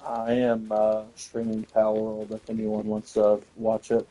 I am streaming Palworld if anyone wants to watch it.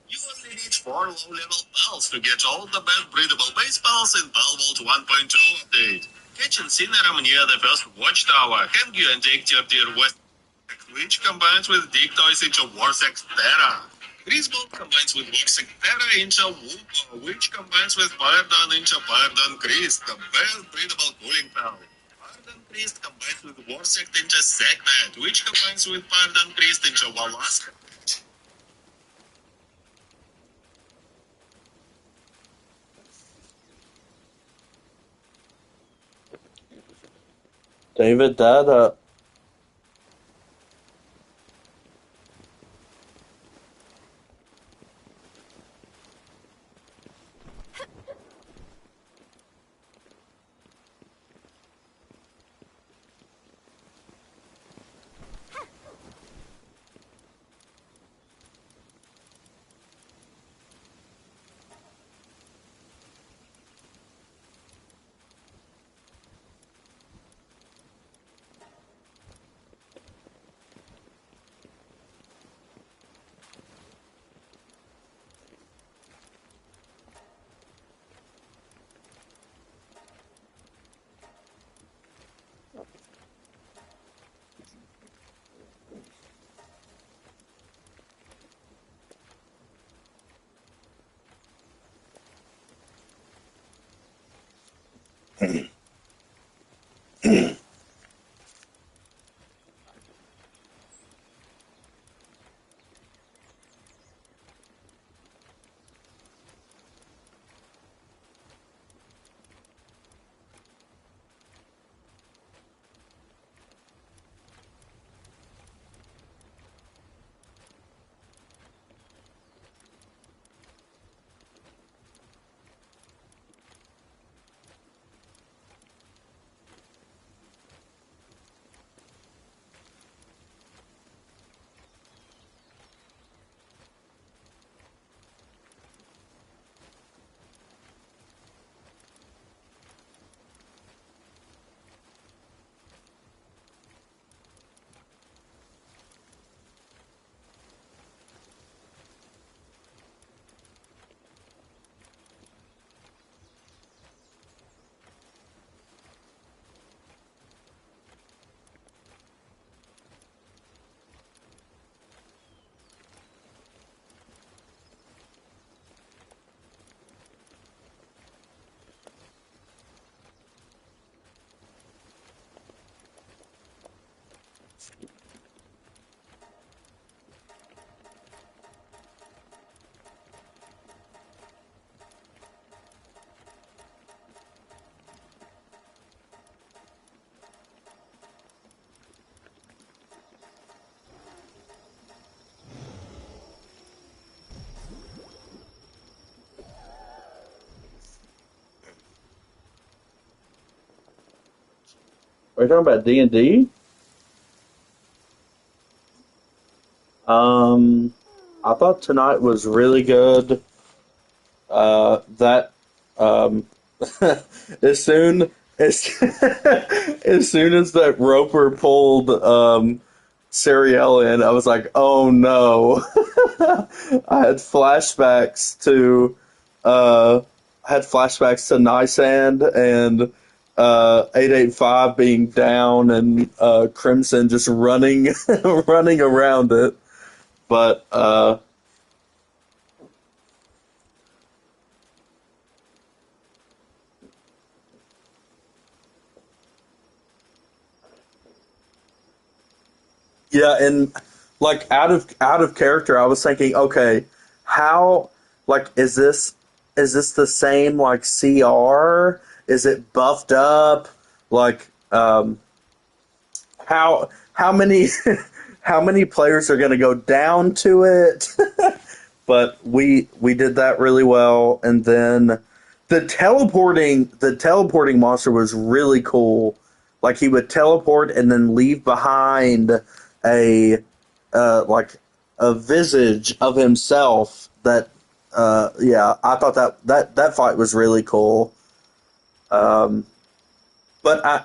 You only need 4 low-level pals to get all the best breedable base pals in Palworld 1.0 update. Catch Incinerum near the first watchtower, Hengyu and Deer West, which combines with Dictoys into Warsex Terra. Grisbolt combines with Warsex Terra into Woopa, which combines with Firedon into Firedon Christ, the best breedable cooling pal. Firedon Christ combines with Warsect into Segment, which combines with Firedon Christ into Walaska. David, Are you talking about D&D? Um, I thought tonight was really good. That um, as soon as as soon as that Roper pulled Sariel in, I was like, "Oh no!" I had flashbacks to uh, Nysand and 885 being down and Crimson just running running around it. But yeah, and like out of character, I was thinking, okay, how like is this the same like CR? Is it buffed up? Like how many how many players are going to go down to it? But we did that really well, and then the teleporting monster was really cool. Like he would teleport and then leave behind a like a visage of himself that yeah, I thought that fight was really cool. um but I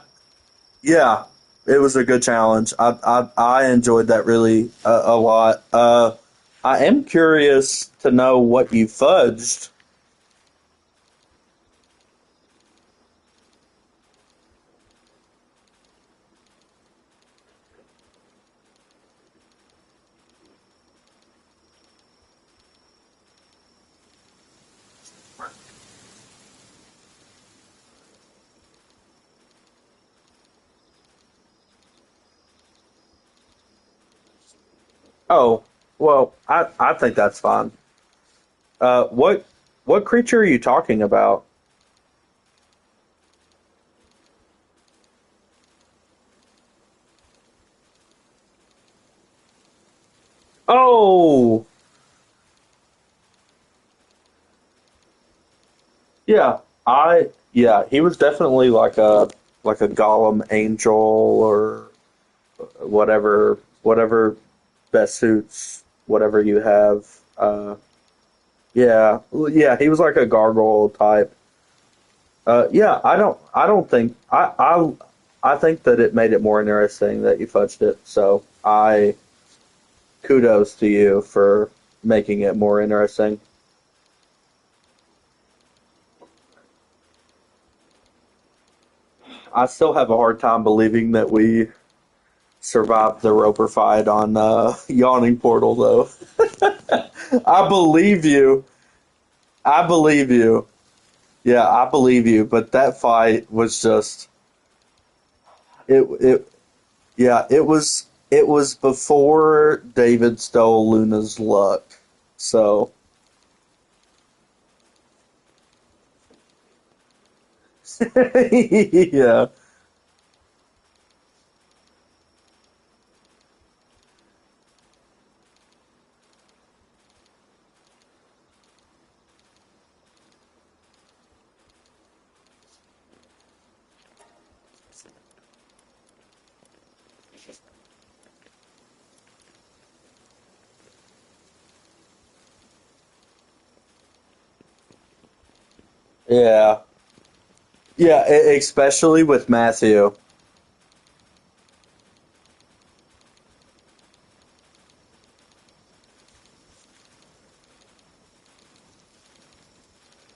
yeah, it was a good challenge. I enjoyed that really a lot. I am curious to know what you fudged. Oh, well, I think that's fine. What creature are you talking about? Oh, yeah, yeah, he was definitely like a golem angel or whatever best suits whatever you have. Yeah, yeah, he was like a gargoyle type. Yeah, I don't think I think that it made it more interesting that you fudged it. So I kudos to you for making it more interesting. I still have a hard time believing that we survived the Roper fight on Yawning Portal, though. I believe you. I believe you. Yeah, I believe you, but that fight was just it. Yeah, it was before David stole Luna's luck. So yeah, yeah, yeah. Especially with Matthew.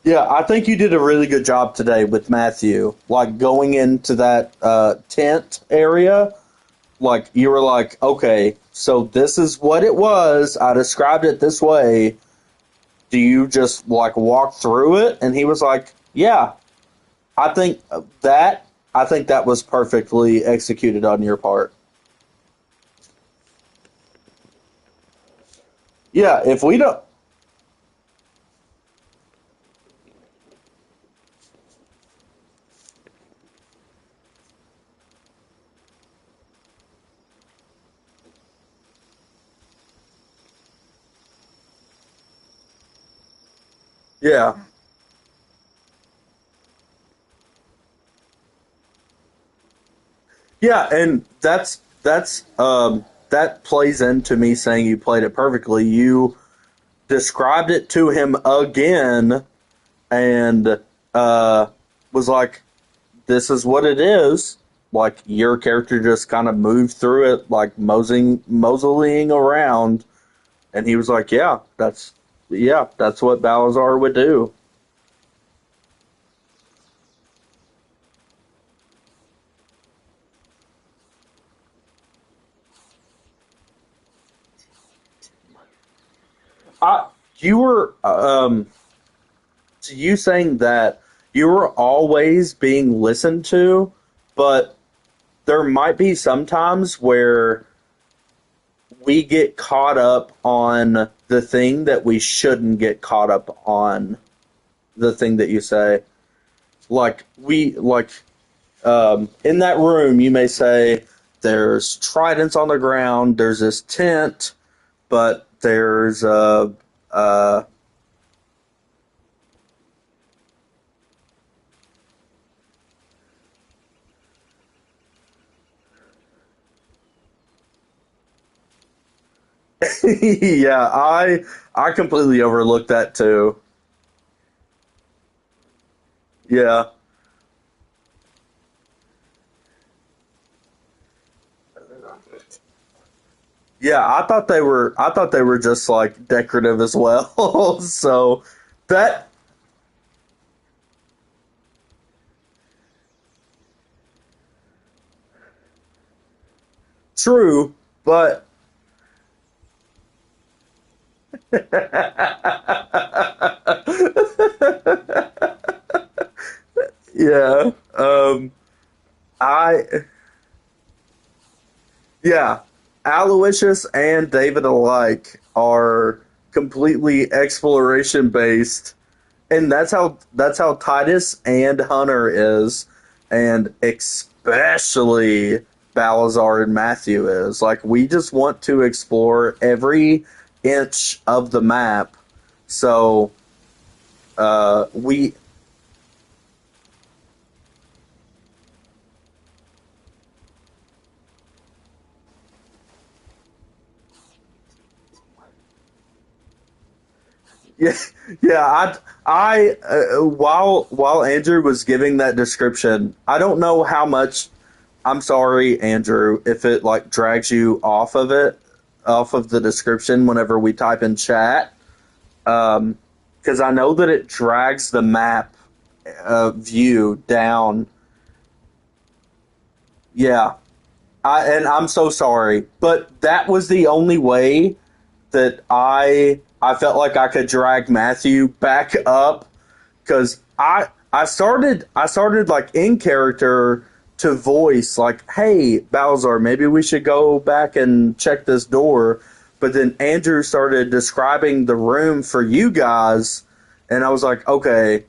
Yeah, I think you did a really good job today with Matthew. Like going into that tent area, like you were like, okay, so this is what it was. I described it this way. Do you just like walk through it? And he was like, yeah. I think that I think that was perfectly executed on your part. Yeah, if we don't, yeah, yeah, and that plays into me saying you played it perfectly. You described it to him again and was like, "This is what it is." Like your character just kind of moved through it, like moseying around, and he was like, yeah, that's what Balazar would do." I you were you saying that you were always being listened to, but there might be some times where we get caught up on the thing that we shouldn't get caught up on. The thing that you say, like in that room, you may say there's tridents on the ground, there's this tent, but there's yeah, I completely overlooked that too. Yeah. Yeah, I thought they were just like decorative as well. So that true, but yeah. I yeah, Aloysius and David alike are completely exploration based, and that's how Titus and Hunter is, and especially Balazar and Matthew is. Like we just want to explore every inch of the map. So we yeah, yeah. While Andrew was giving that description, I don't know how much. I'm sorry, Andrew, if it like drags you off of it, off of the description whenever we type in chat, because I know that it drags the map view down. Yeah, and I'm so sorry, but that was the only way that I felt like I could drag Matthew back up because I started like in character to voice like, "Hey, Balzar, maybe we should go back and check this door." But then Andrew started describing the room for you guys, and I was like, "Okay,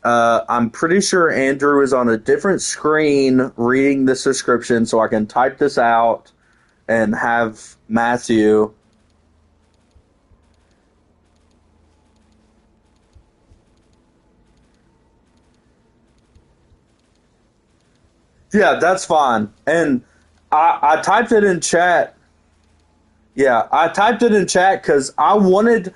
I'm pretty sure Andrew is on a different screen reading this description, so I can type this out and have Matthew." Yeah, that's fine. And I typed it in chat. Yeah, I typed it in chat because I wanted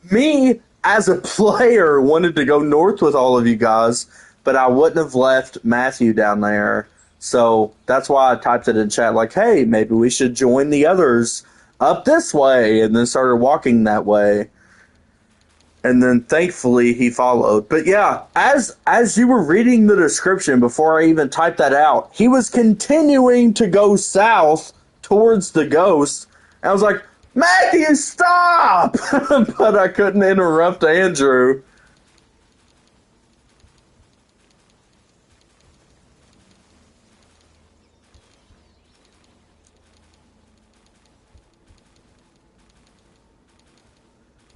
me as a player wanted to go north with all of you guys, but I wouldn't have left Matthew down there. So that's why I typed it in chat, like, "Hey, maybe we should join the others up this way," and then started walking that way. And then thankfully he followed. But yeah, as you were reading the description before I even typed that out, he was continuing to go south towards the ghost. And I was like, "Matthew, stop!" But I couldn't interrupt Andrew.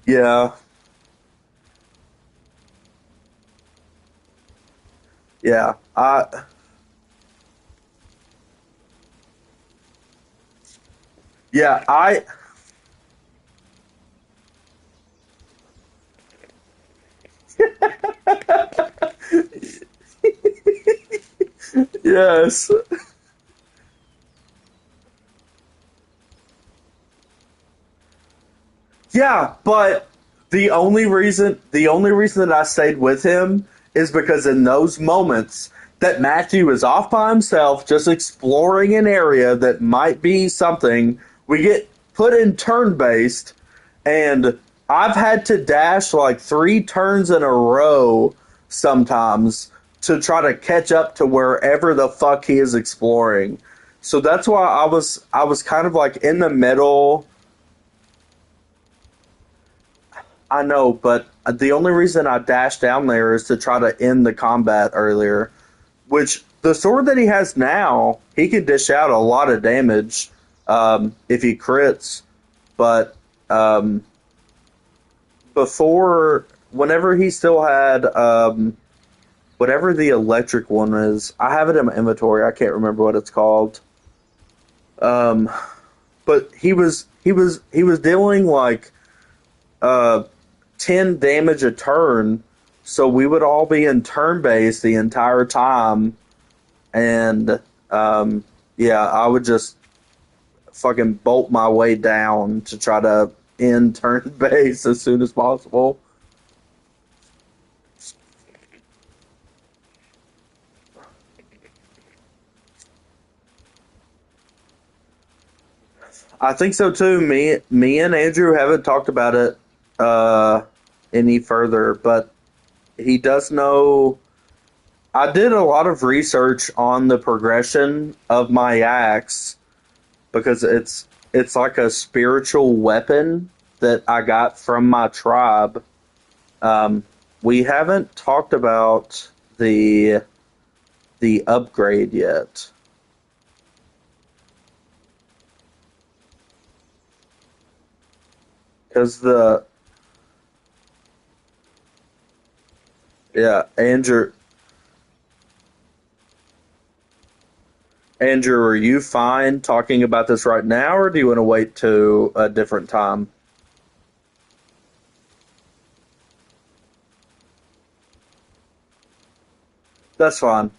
Yeah, yeah, yeah, yes. Yeah, but the only reason that I stayed with him is because in those moments that Matthew is off by himself just exploring an area that might be something, we get put in turn based, and I've had to dash like 3 turns in a row sometimes to try to catch up to wherever the fuck he is exploring. So that's why I was kind of like in the middle. I know, but the only reason I dashed down there is to try to end the combat earlier. Which the sword that he has now, he can dish out a lot of damage if he crits. But um, before, whenever he still had whatever the electric one is, I have it in my inventory. I can't remember what it's called. Um, but he was dealing like uh, 10 damage a turn, so we would all be in turn base the entire time, and um, yeah, I would just fucking bolt my way down to try to end turn base as soon as possible. I think so too. Me and Andrew haven't talked about it uh, any further, but he does know. I did a lot of research on the progression of my axe because it's like a spiritual weapon that I got from my tribe. Um, we haven't talked about the upgrade yet because the yeah Andrew, are you fine talking about this right now, or do you want to wait to a different time? That's fine.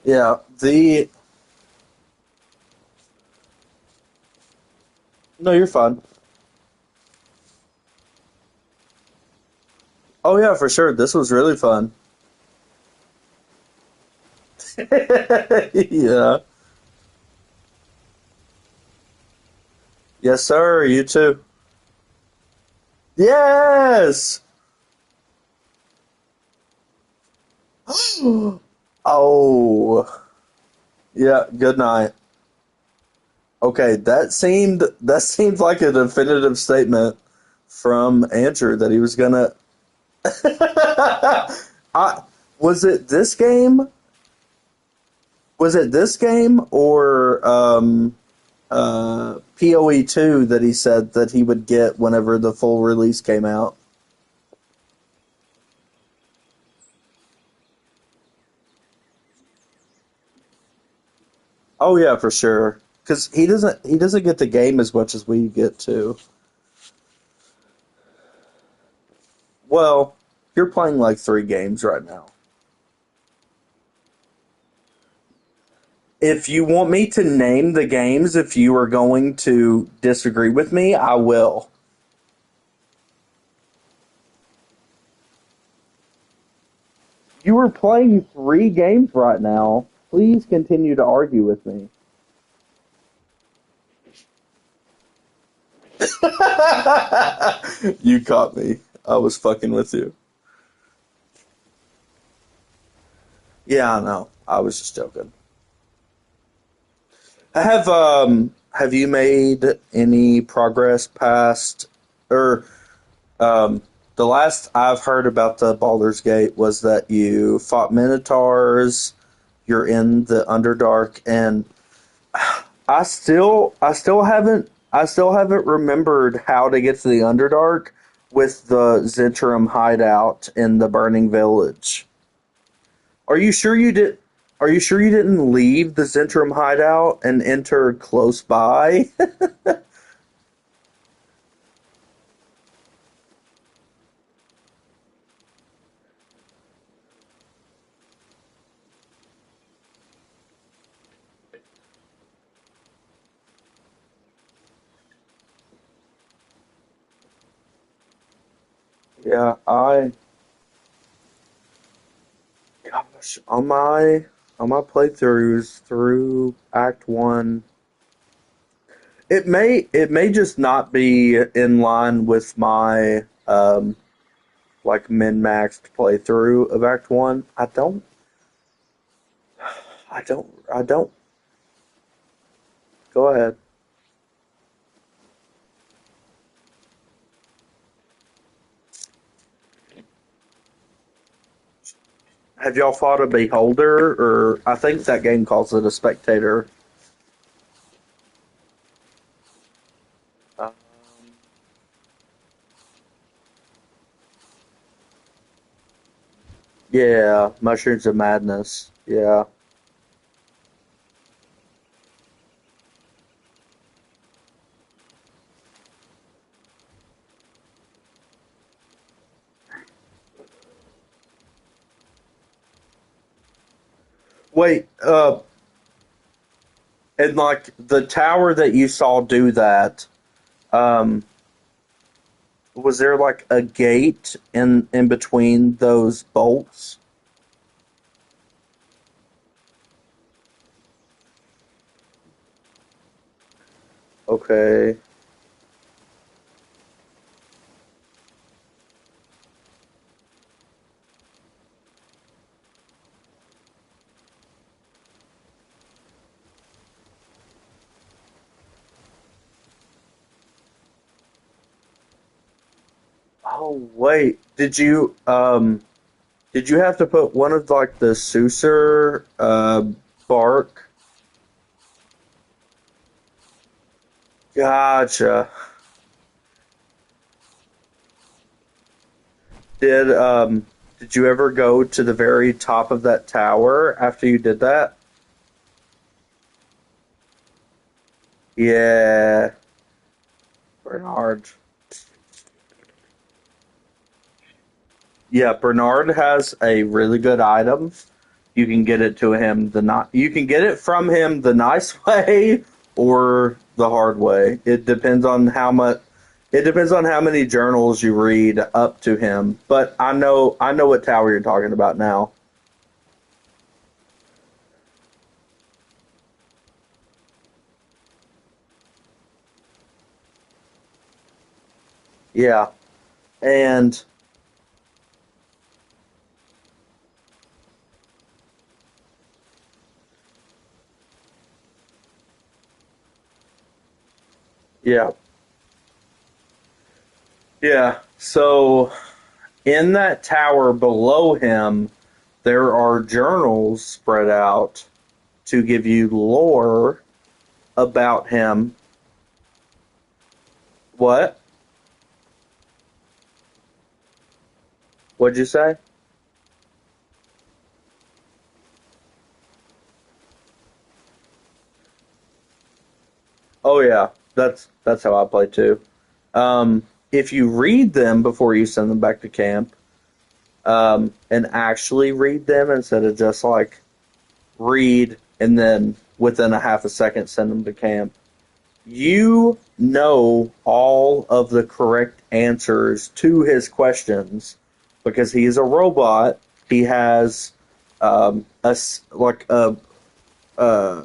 Yeah, the no, you're fine. Oh yeah, for sure. This was really fun. Yeah. Yes, sir. You too. Yes. Oh, yeah. Good night. Okay, that seemed like a definitive statement from Andrew that he was gonna. I was it this game? Was it this game or PoE 2 that he said that he would get whenever the full release came out? Oh yeah, for sure. Because he doesn't get the game as much as we get to. Well, you're playing like three games right now. If you want me to name the games, if you are going to disagree with me, I will. You are playing three games right now. Please continue to argue with me. You caught me. I was fucking with you. Yeah, I know. I was just joking. Have you made any progress past or um the last I've heard about the Baldur's Gate was that you fought minotaurs, you're in the Underdark, and I still haven't remembered how to get to the Underdark with the Zentrum hideout in the Burning Village. Are you sure you did? Are you sure you didn't leave the Zentrum hideout and enter close by? Yeah, gosh, on my playthroughs through Act One, it may just not be in line with my like min maxed playthrough of Act One. I don't. Go ahead. Have y'all fought a beholder, or I think that game calls it a spectator? Um, yeah, Mushrooms of Madness. Yeah. Wait, and like the tower that you saw do that, um, was there like a gate in between those bolts? Okay. Oh wait, did you have to put one of like the Susur bark? Gotcha. Did you ever go to the very top of that tower after you did that? Yeah, Bernard. Yeah, Bernard has a really good item. You can get it to him the not. You can get it from him the nice way or the hard way. It depends on how much. It depends on how many journals you read up to him. But I know what tower you're talking about now. Yeah, and yeah, yeah. So in that tower below him, there are journals spread out to give you lore about him. What? What'd you say? Oh yeah, that's how I play too. If you read them before you send them back to camp, and actually read them instead of just like read and then within a half a second send them to camp, you know all of the correct answers to his questions because he's a robot. He has a uh,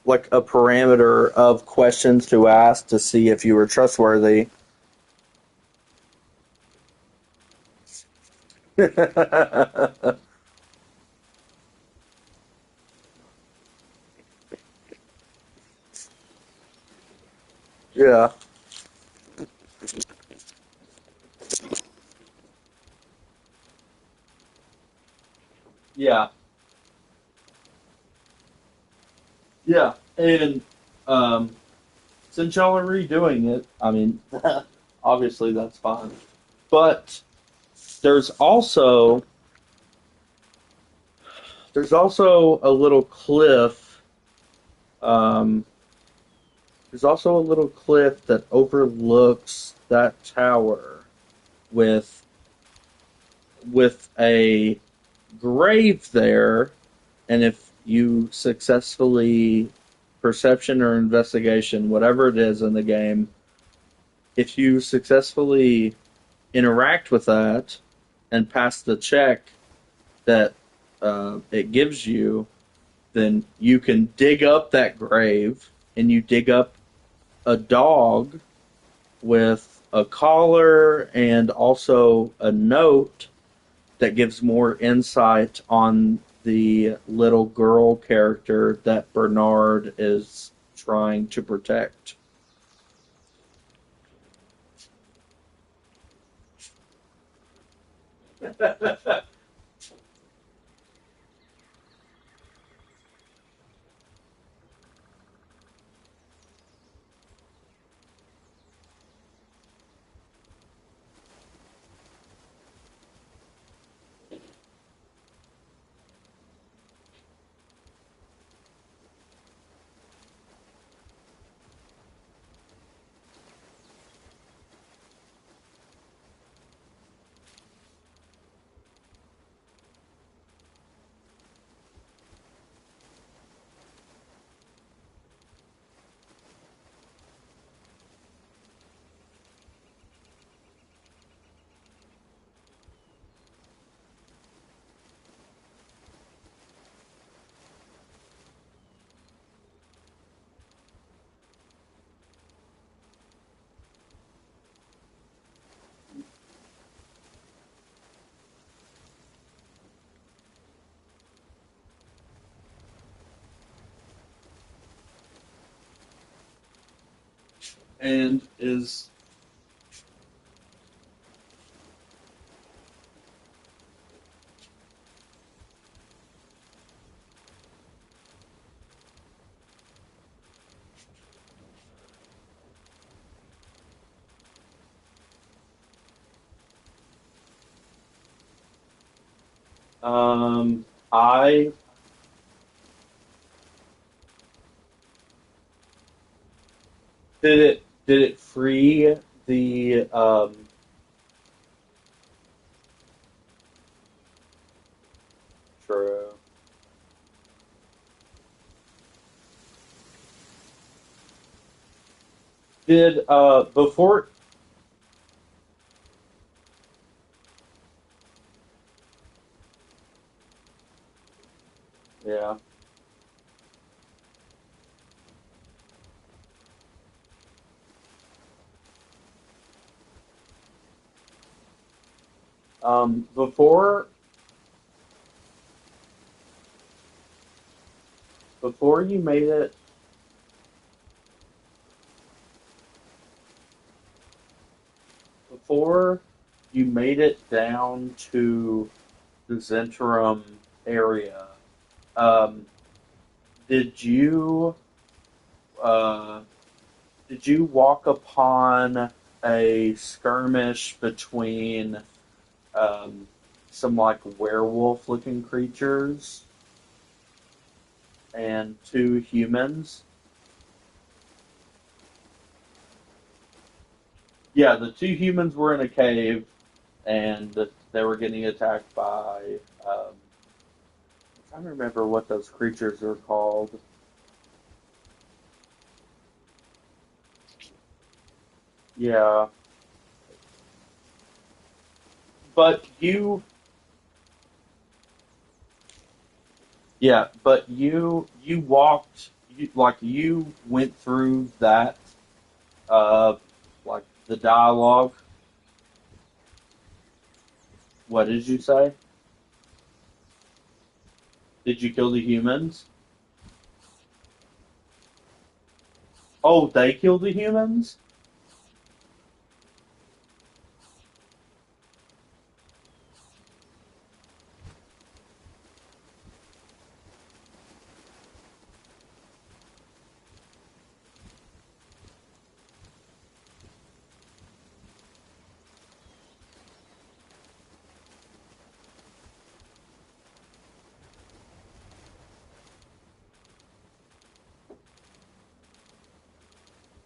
like a parameter of questions to ask to see if you were trustworthy. Yeah, yeah, yeah. And um, since y'all are redoing it, I mean, obviously that's fine. But there's also there's also a little cliff. Um, there's also a little cliff that overlooks that tower with a grave there, and if you successfully perception or investigation, whatever it is in the game, if you successfully interact with that and pass the check that it gives you, then you can dig up that grave and you dig up a dog with a collar and also a note that gives more insight on the little girl character that Bernard is trying to protect. And is I did it free the true. Did before yeah. Before before you made it before you made it down to the Zentrum area, um, did you uh, did you walk upon a skirmish between um, some like werewolf looking creatures and two humans? Yeah, the two humans were in a cave and they were getting attacked by. I'm trying to remember what those creatures are called. Yeah, but you walked, you went through that, uh, like the dialogue. What did you say? Did you kill the humans? Oh, they killed the humans?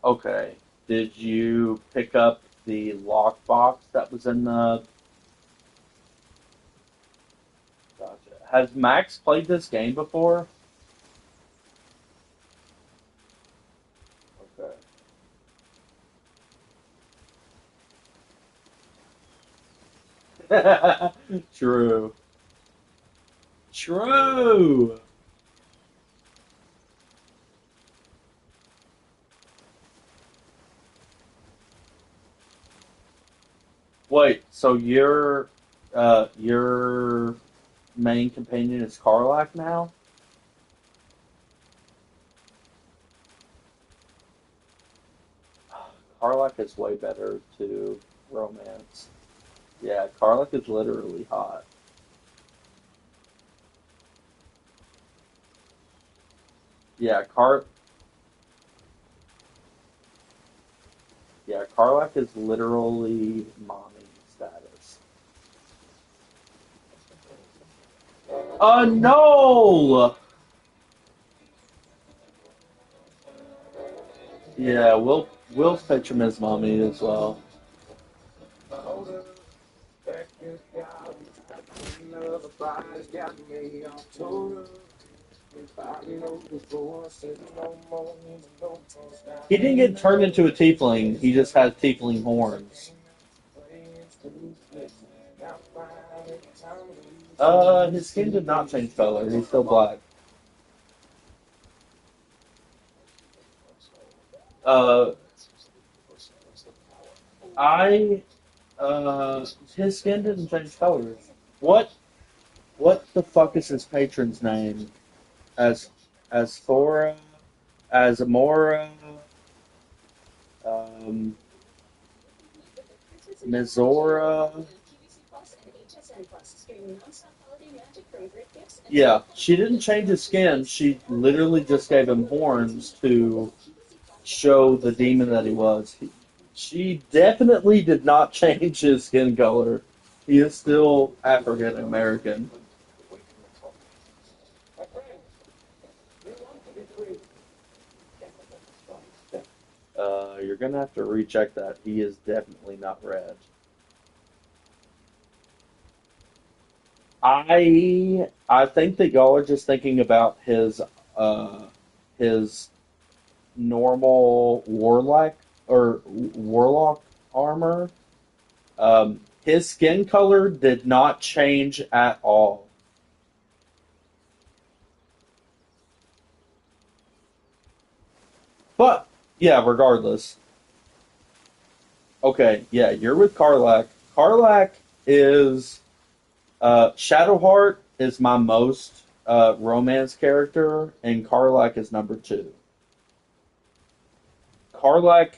Okay. Did you pick up the lockbox that was in the? Gotcha. Has Max played this game before? Okay. True. True. Wait, so your main companion is Karlach now? Karlach is way better to romance. Yeah, Karlach is literally hot. Yeah, Karlach is literally mommy status. No! Yeah, we'll fetch him as mommy as well. He didn't get turned into a tiefling. He just has tiefling horns. His skin did not change color. He's still black. Uh, I his skin didn't change colors. What what the fuck is his patron's name? As as Thora, as Amora, um, Mizora. Yeah, she didn't change his skin. She literally just gave him horns to show the demon that he was. She definitely did not change his skin color. He is still African American. You're gonna have to recheck that. He is definitely not red. I think that y'all are just thinking about his normal warlike. or warlock armor. His skin color did not change at all. But yeah, regardless. Okay, yeah, you're with Karlach. Karlach is Shadowheart is my most romance character, and Karlach is number two. Karlach,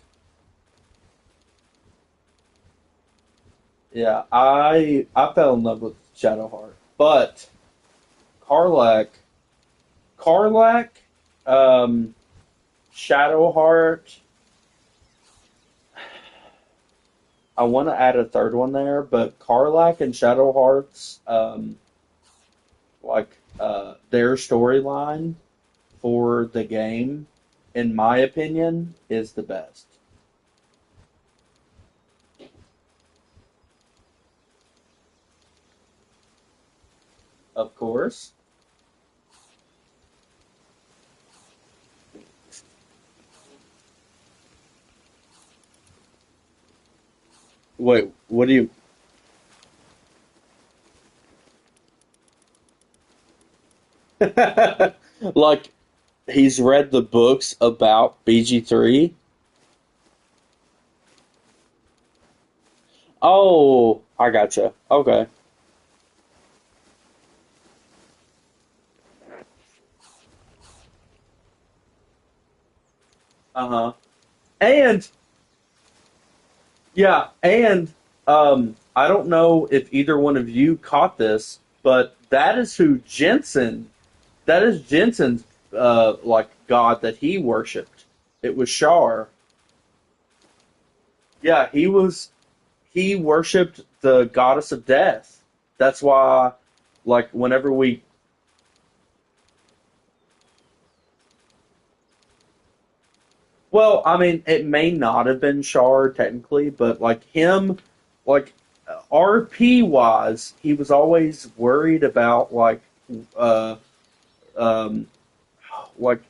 yeah, I fell in love with Shadowheart, but Karlach, Karlach, um, Shadowheart. I want to add a third one there, but Karlach and Shadowheart's their storyline for the game, in my opinion, is the best. Of course. Wait, what do you like? He's read the books about BG3. Oh, I gotcha. Okay. Uh huh. And yeah, and I don't know if either one of you caught this, but that is who Jensen. That is Jensen's god that he worshipped. It was Shar. Yeah, he worshipped the goddess of death. That's why, like, whenever we, well, I mean, it may not have been Shar technically, but like him, like RP wise, he was always worried about uh, um,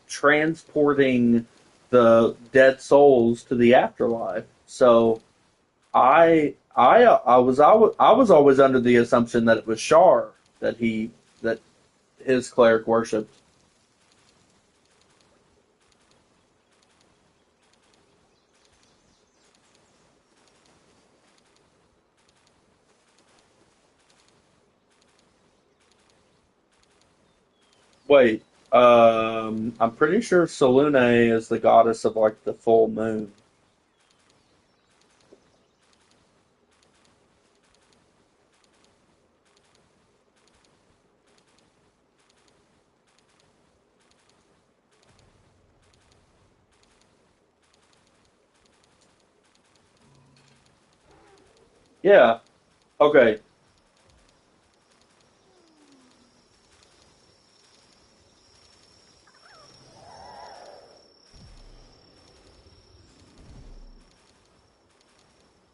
transporting the dead souls to the afterlife. So I was always under the assumption that it was Shar that his cleric worshipped. Wait, I'm pretty sure Selene is the goddess of like the full moon. Yeah. Okay.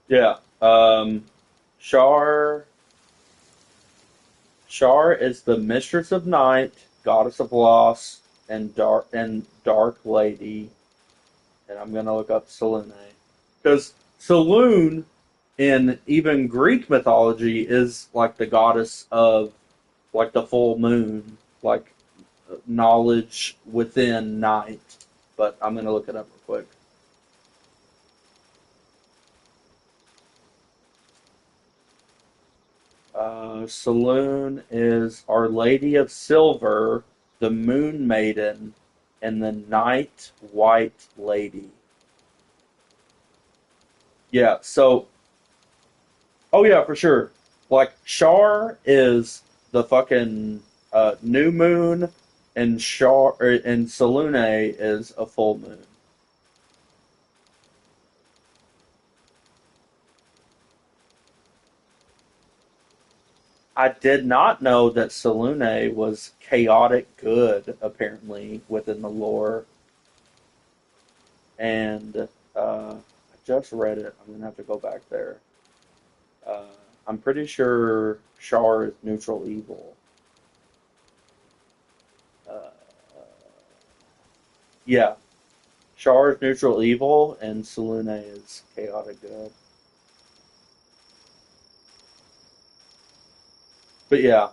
Yeah. Shar Shar is the mistress of night, goddess of loss, and dark lady. And I'm gonna look up Selene because Selene in even Greek mythology is like the goddess of like the full moon, like knowledge within night. But I'm gonna look it up real quick. Selene is Our Lady of Silver, the Moon Maiden, and the Night White Lady. Yeah, so oh yeah, for sure. Like Shar is the fucking new moon, and Selene is a full moon. I did not know that Selene was chaotic good, apparently, within the lore. And I just read it. I'm gonna have to go back there. Uh, I'm pretty sure Shar is neutral evil. Uh, yeah, Char is neutral evil, and Selene is chaotic good. But yeah,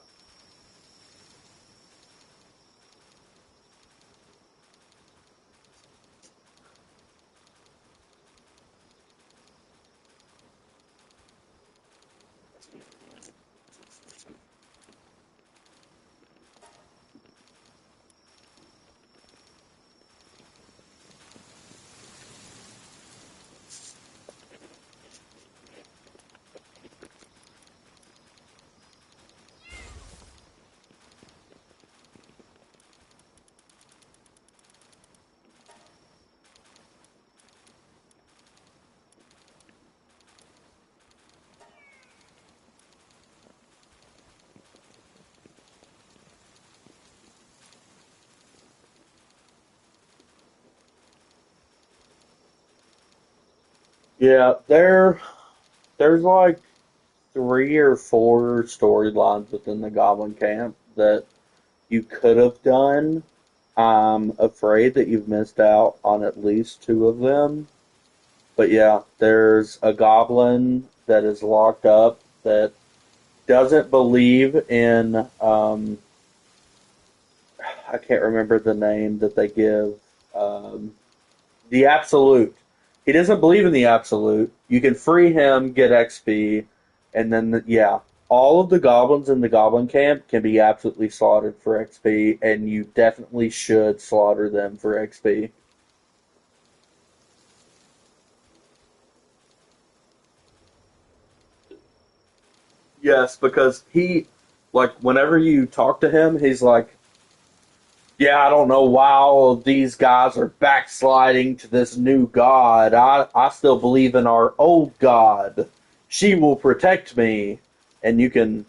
yeah, there's like three or four storylines within the Goblin Camp that you could have done. I'm afraid that you've missed out on at least two of them. But yeah, there's a goblin that is locked up that doesn't believe in I can't remember the name that they give. Um, the absolute. He doesn't believe in the absolute. You can free him, get XP, and then yeah, all of the goblins in the goblin camp can be absolutely slaughtered for XP, and you definitely should slaughter them for XP. Yes, because like, whenever you talk to him, he's like, yeah, I don't know why all of these guys are backsliding to this new god. I still believe in our old god. She will protect me. And you can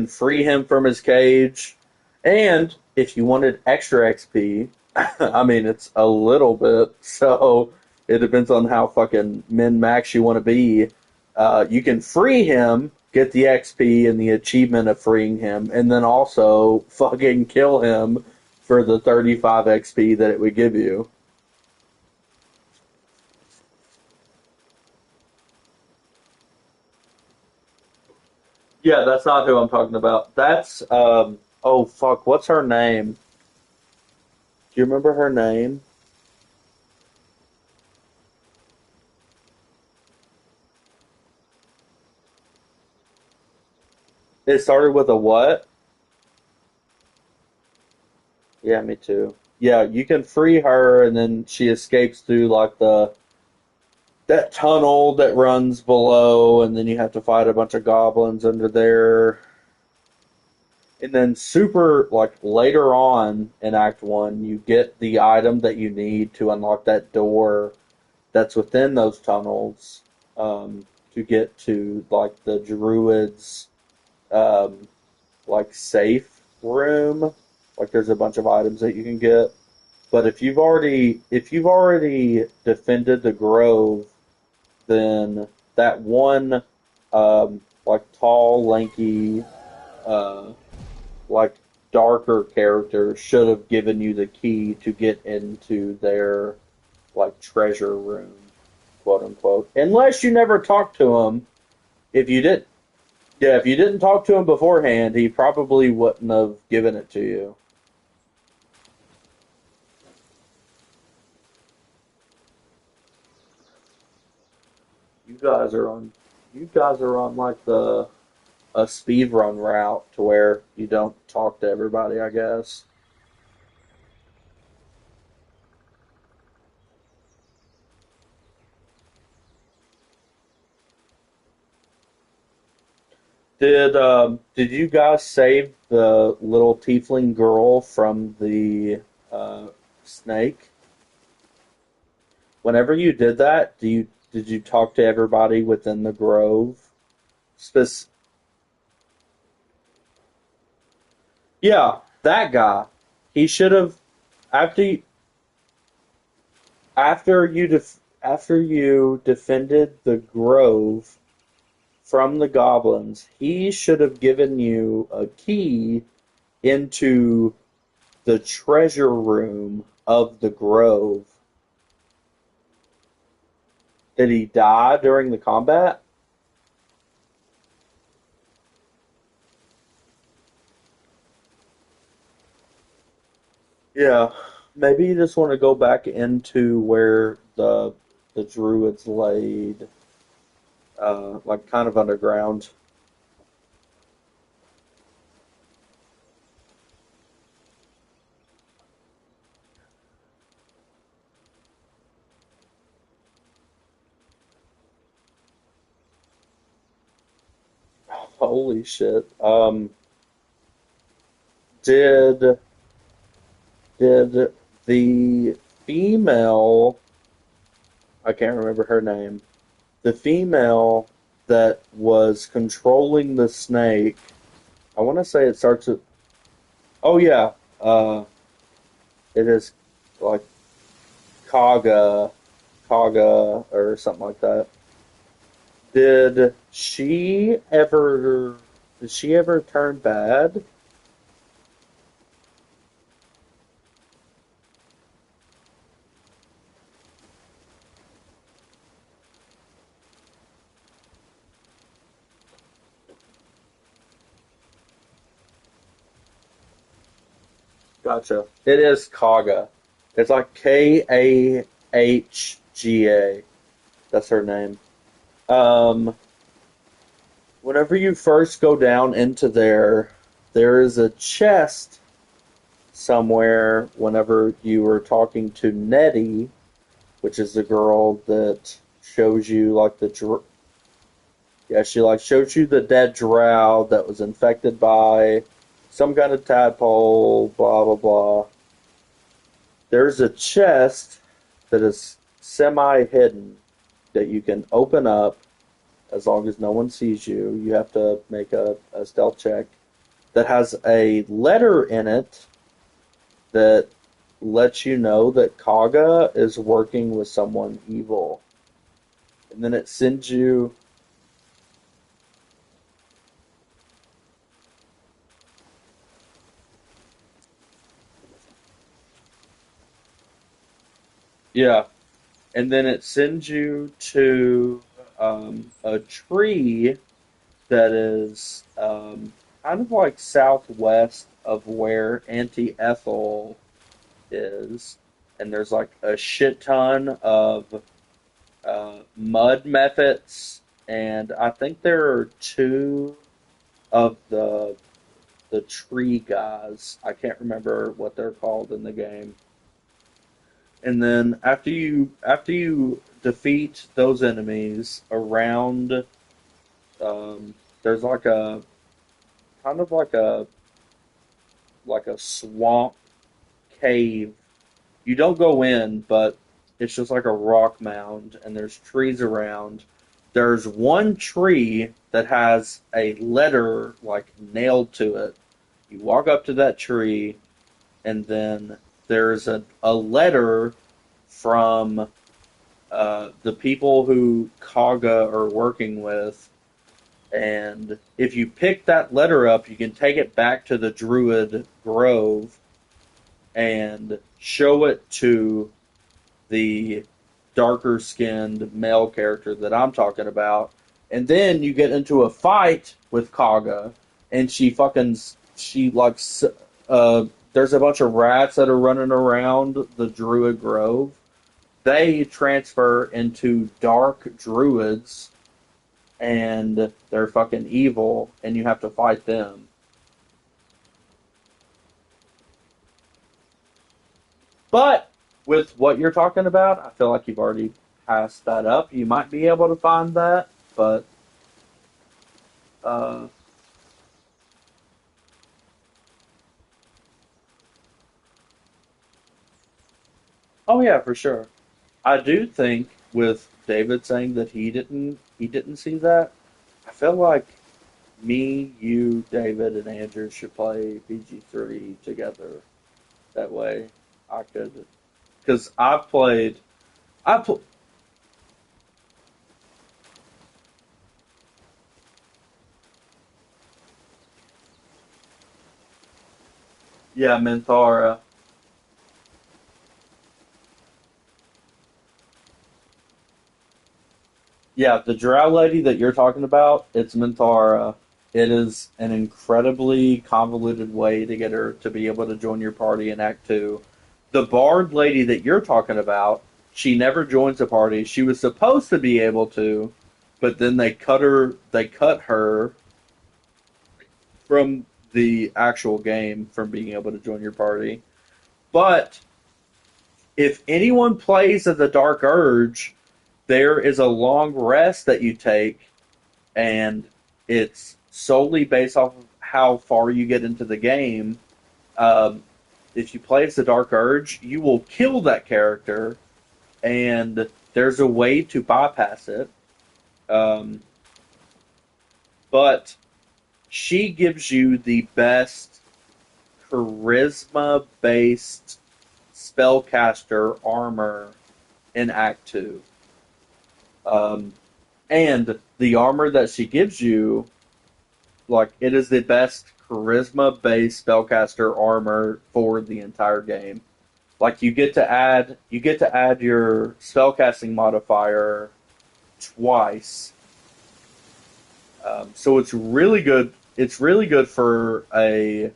free him from his cage. And if you wanted extra XP, I mean, it's a little bit, so it depends on how fucking min max you want to be. You can free him, get the XP and the achievement of freeing him, and then also fucking kill him for the 35 XP that it would give you. Yeah, that's not who I'm talking about. That's oh fuck, what's her name? Do you remember her name? It started with a what? Yeah, me too. Yeah, you can free her, and then she escapes through like the that tunnel that runs below, and then you have to fight a bunch of goblins under there. And then super like later on in Act One, you get the item that you need to unlock that door that's within those tunnels to get to like the druids um, like safe room. Like there's a bunch of items that you can get. But if you've already defended the grove, then that one like tall, lanky, uh, like darker character should have given you the key to get into their like treasure room, quote unquote. Unless you never talked to him. If you did, yeah, if you didn't talk to him beforehand, he probably wouldn't have given it to you. You guys are on. You guys are on like the a speed run route to where you don't talk to everybody. I guess. Did you guys save the little tiefling girl from the snake? Whenever you did that, did you talk to everybody within the grove? Spec- yeah, that guy. He should have after you, after you defended the grove from the goblins. He should have given you a key into the treasure room of the grove Did he die during the combat? Yeah, maybe you just want to go back into where the druids laid, like kind of underground. Holy shit. Did did the female, I can't remember her name, the female that was controlling the snake, I want to say it starts with, oh yeah, uh, it is like Kaga, Kaga or something like that. Did she ever, did she ever turn bad? Gotcha. It is Kaga. It's like Kahga. That's her name. Um, Whenever you first go down into there, there is a chest somewhere. Whenever you were talking to Nettie, which is the girl that shows you like yeah, she like shows you the dead drow that was infected by some kind of tadpole. Blah blah blah. There's a chest that is semi hidden that you can open up as long as no one sees you. You have to make a stealth check that has a letter in it that lets you know that Kaga is working with someone evil. And then it sends you, yeah, and then it sends you to a tree that is kind of like southwest of where Auntie Ethel is. And there's like a shit ton of mud methods, and I think there are two of the tree guys. I can't remember what they're called in the game. And then after you defeat those enemies around, there's like a kind of like a swamp cave. You don't go in, but it's just like a rock mound, and there's trees around. There's one tree that has a letter like nailed to it. You walk up to that tree, and then there's a letter from the people who Kaga are working with. And if you pick that letter up, you can take it back to the Druid Grove and show it to the darker skinned male character that I'm talking about. And then you get into a fight with Kaga, and she like, there's a bunch of rats that are running around the Druid Grove. They transfer into dark druids, and they're fucking evil, and you have to fight them. But with what you're talking about, I feel like you've already passed that up. You might be able to find that, but uh, oh yeah, for sure. I do think with David saying that he didn't see that. I feel like me, you, David, and Andrew should play BG3 together. That way, I could because I pl- yeah, Minthara. Yeah, the drow lady that you're talking about, it's Minthara. It is an incredibly convoluted way to get her to be able to join your party in Act 2. The bard lady that you're talking about, she never joins the party. She was supposed to be able to, but then they cut her from the actual game from being able to join your party. But if anyone plays as the Dark Urge, there is a long rest that you take, and it's solely based off of how far you get into the game. Um, if you play as the Dark Urge, you will kill that character, and there's a way to bypass it. Um, but she gives you the best charisma based spellcaster armor in Act 2. Um, and the armor that she gives you, like, it is the best charisma based spellcaster armor for the entire game. Like, you get to add your spellcasting modifier twice. So it's really good. It's really good for a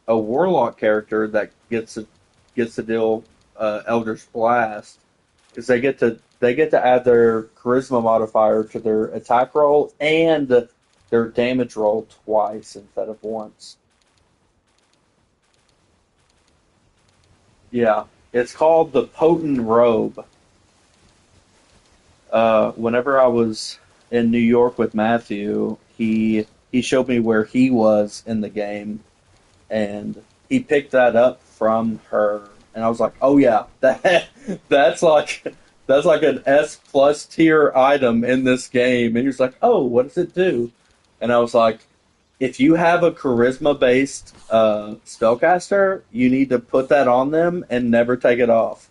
warlock character that gets to deal Eldritch Blast, because they get to add their charisma modifier to their attack roll and their damage roll twice instead of once. Yeah, it's called the Potent Robe. Whenever I was in New York with Matthew, he showed me where he was in the game, and he picked that up from her, and I was like, "Oh yeah, that's like that's like an S plus tier item in this game." And he was like, "Oh, what does it do?" And I was like, "If you have a charisma based spellcaster, you need to put that on them and never take it off."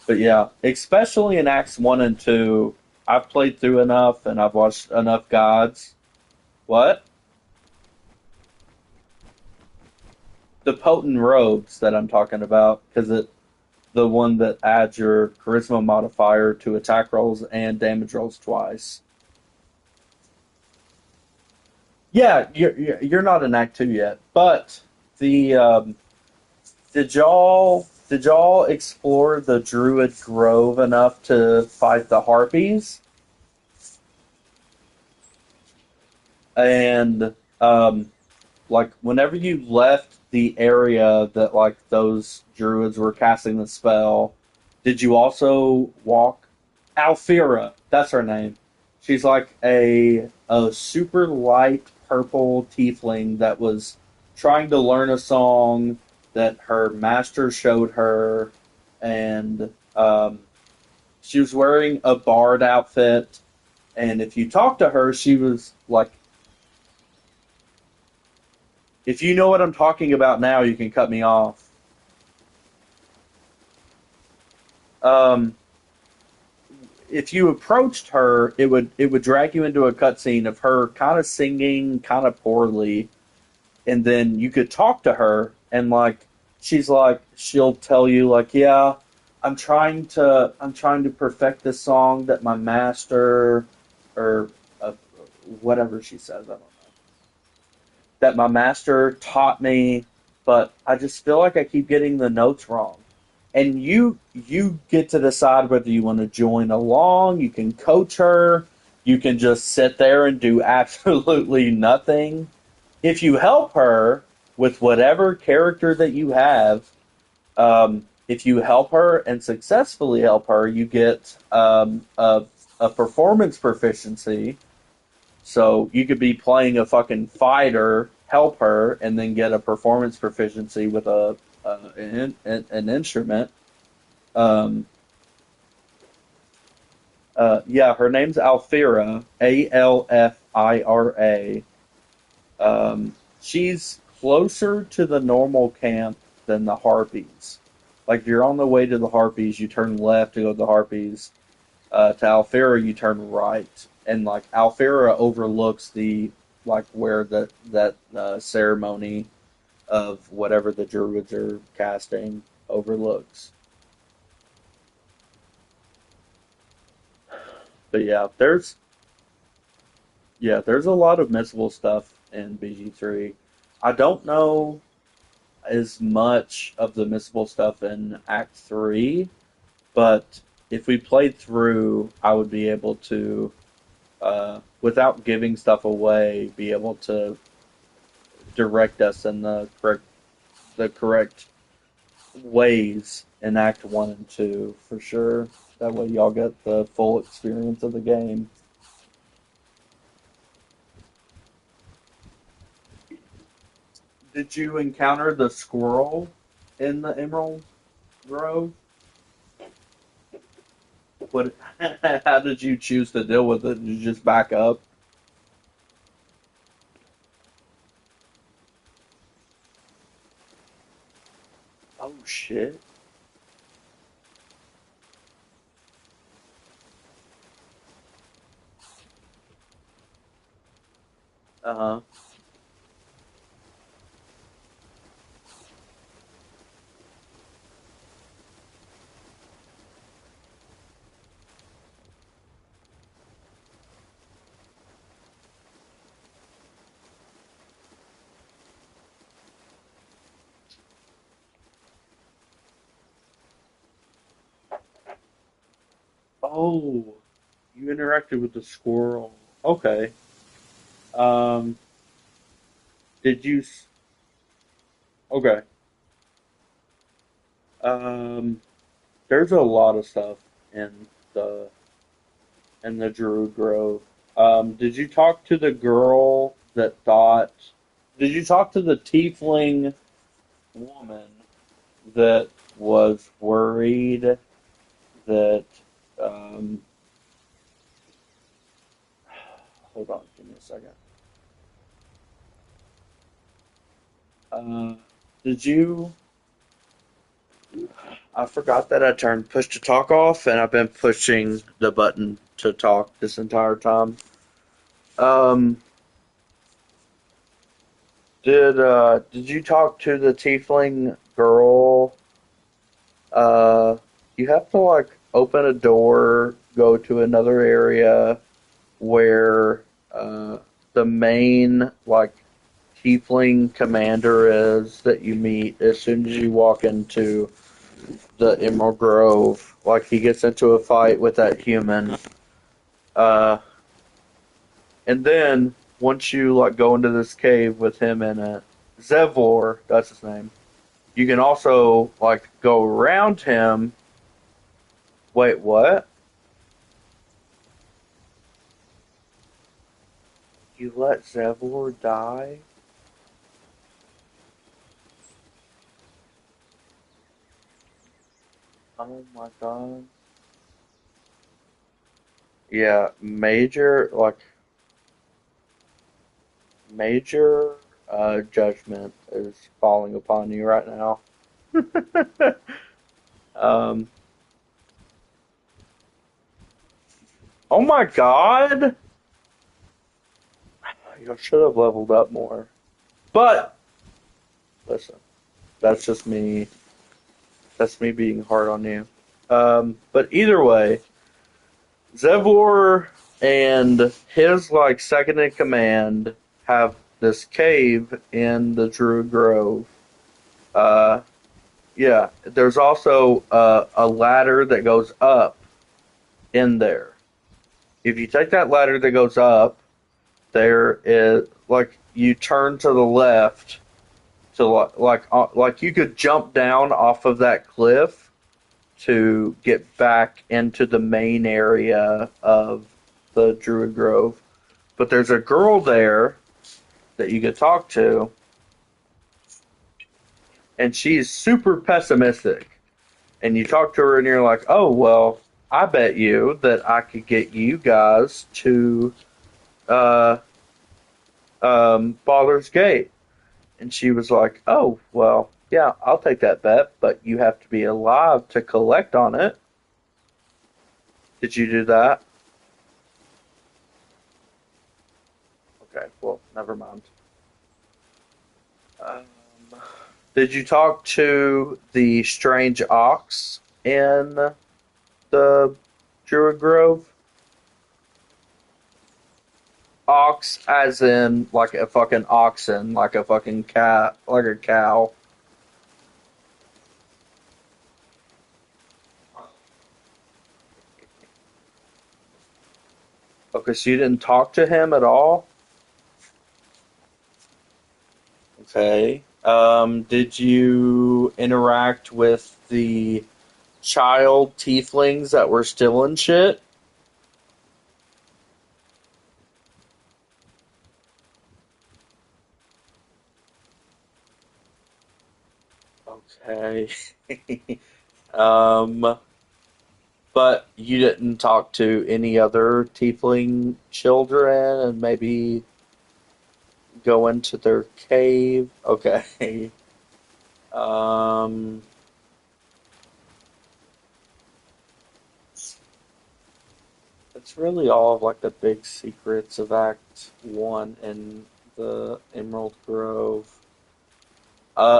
But yeah, especially in Acts 1 and 2, I've played through enough and I've watched enough guides. What? The potent robes that I'm talking about, because it the one that adds your charisma modifier to attack rolls and damage rolls twice. Yeah, you're not in Act 2 yet, but the did y'all explore the Druid Grove enough to fight the harpies? And like, whenever you left the area that, like, those druids were casting the spell, did you also walk Alfira? That's her name. She's like a super light purple tiefling that was trying to learn a song that her master showed her, and she was wearing a bard outfit. And if you talk to her, she was like, if you know what I'm talking about now, you can cut me off. Um, if you approached her, it would drag you into a cutscene of her kind of singing kind of poorly, and then you could talk to her, and like, she'll tell you like, yeah, I'm trying to perfect this song that my master, or uh, whatever she says, I don't know, that my master taught me, but I just feel like I keep getting the notes wrong. And you get to decide whether you want to join along. You can coach her. You can just sit there and do absolutely nothing. If you help her with whatever character that you have, if you help her and successfully help her, you get a performance proficiency. So you could be playing a fucking fighter, help her, and then get a performance proficiency with an instrument. Um, yeah, her name's Alfira, Alfira. She's closer to the normal camp than the Harpies. Like, if you're on the way to the Harpies, you turn left to go to the Harpies. To Alfira, you turn right, and like, Alfira overlooks the, like, where that ceremony of whatever the druids are casting overlooks. But yeah, there's a lot of missable stuff in BG3. I don't know as much of the missable stuff in Act 3, but if we played through, I would be able to, without giving stuff away, be able to direct us in the correct ways in Act 1 and 2 for sure. That way, y'all get the full experience of the game. Did you encounter the squirrel in the Emerald Grove? What? How did you choose to deal with it? Did you just back up? Oh shit. Uh huh. Oh, you interacted with the squirrel. Okay. Um, did you? Okay. Um, there's a lot of stuff in the the Druid Grove. Did you talk to the girl that thought? Did you talk to the tiefling woman that was worried that? Um, hold on, give me a second. Uh, did you? I forgot that I turned push to talk off, and I've been pushing the button to talk this entire time. Um, did you talk to the tiefling girl? Uh, you have to like open a door, go to another area where the main like tiefling commander is that you meet as soon as you walk into the Emerald Grove. Like he gets into a fight with that human. Uh, and then once you like go into this cave with him in it, Zevor, that's his name. You can also like go around him. Wait, what? You let Zevor die? Oh my god. Yeah, major judgment is falling upon you right now. um, oh my god! You should have leveled up more. But listen, that's just me. That's me being hard on you. But either way, Zevor and his like second in command have this cave in the Druid Grove. Uh, yeah, there's also a ladder that goes up in there. If you take that ladder that goes up, there is like you turn to the left to like you could jump down off of that cliff to get back into the main area of the Druid Grove. But there's a girl there that you could talk to, and she's super pessimistic. And you talk to her, and you're like, "Oh well, I bet you that I could get you guys to uh, Baldur's Gate." And she was like, "Oh well, yeah, I'll take that bet, but you have to be alive to collect on it." Did you do that? Okay, well, never mind. Um, did you talk to the strange ox in the Druid Grove? Ox as in like a fucking oxen, like a fucking cat, like a cow. Okay, so you didn't talk to him at all? Okay. Did you interact with the child tieflings that were still in shit? Okay. um, but you didn't talk to any other tiefling children and maybe go into their cave? Okay. Um, that's really all of like the big secrets of Act One in the Emerald Grove.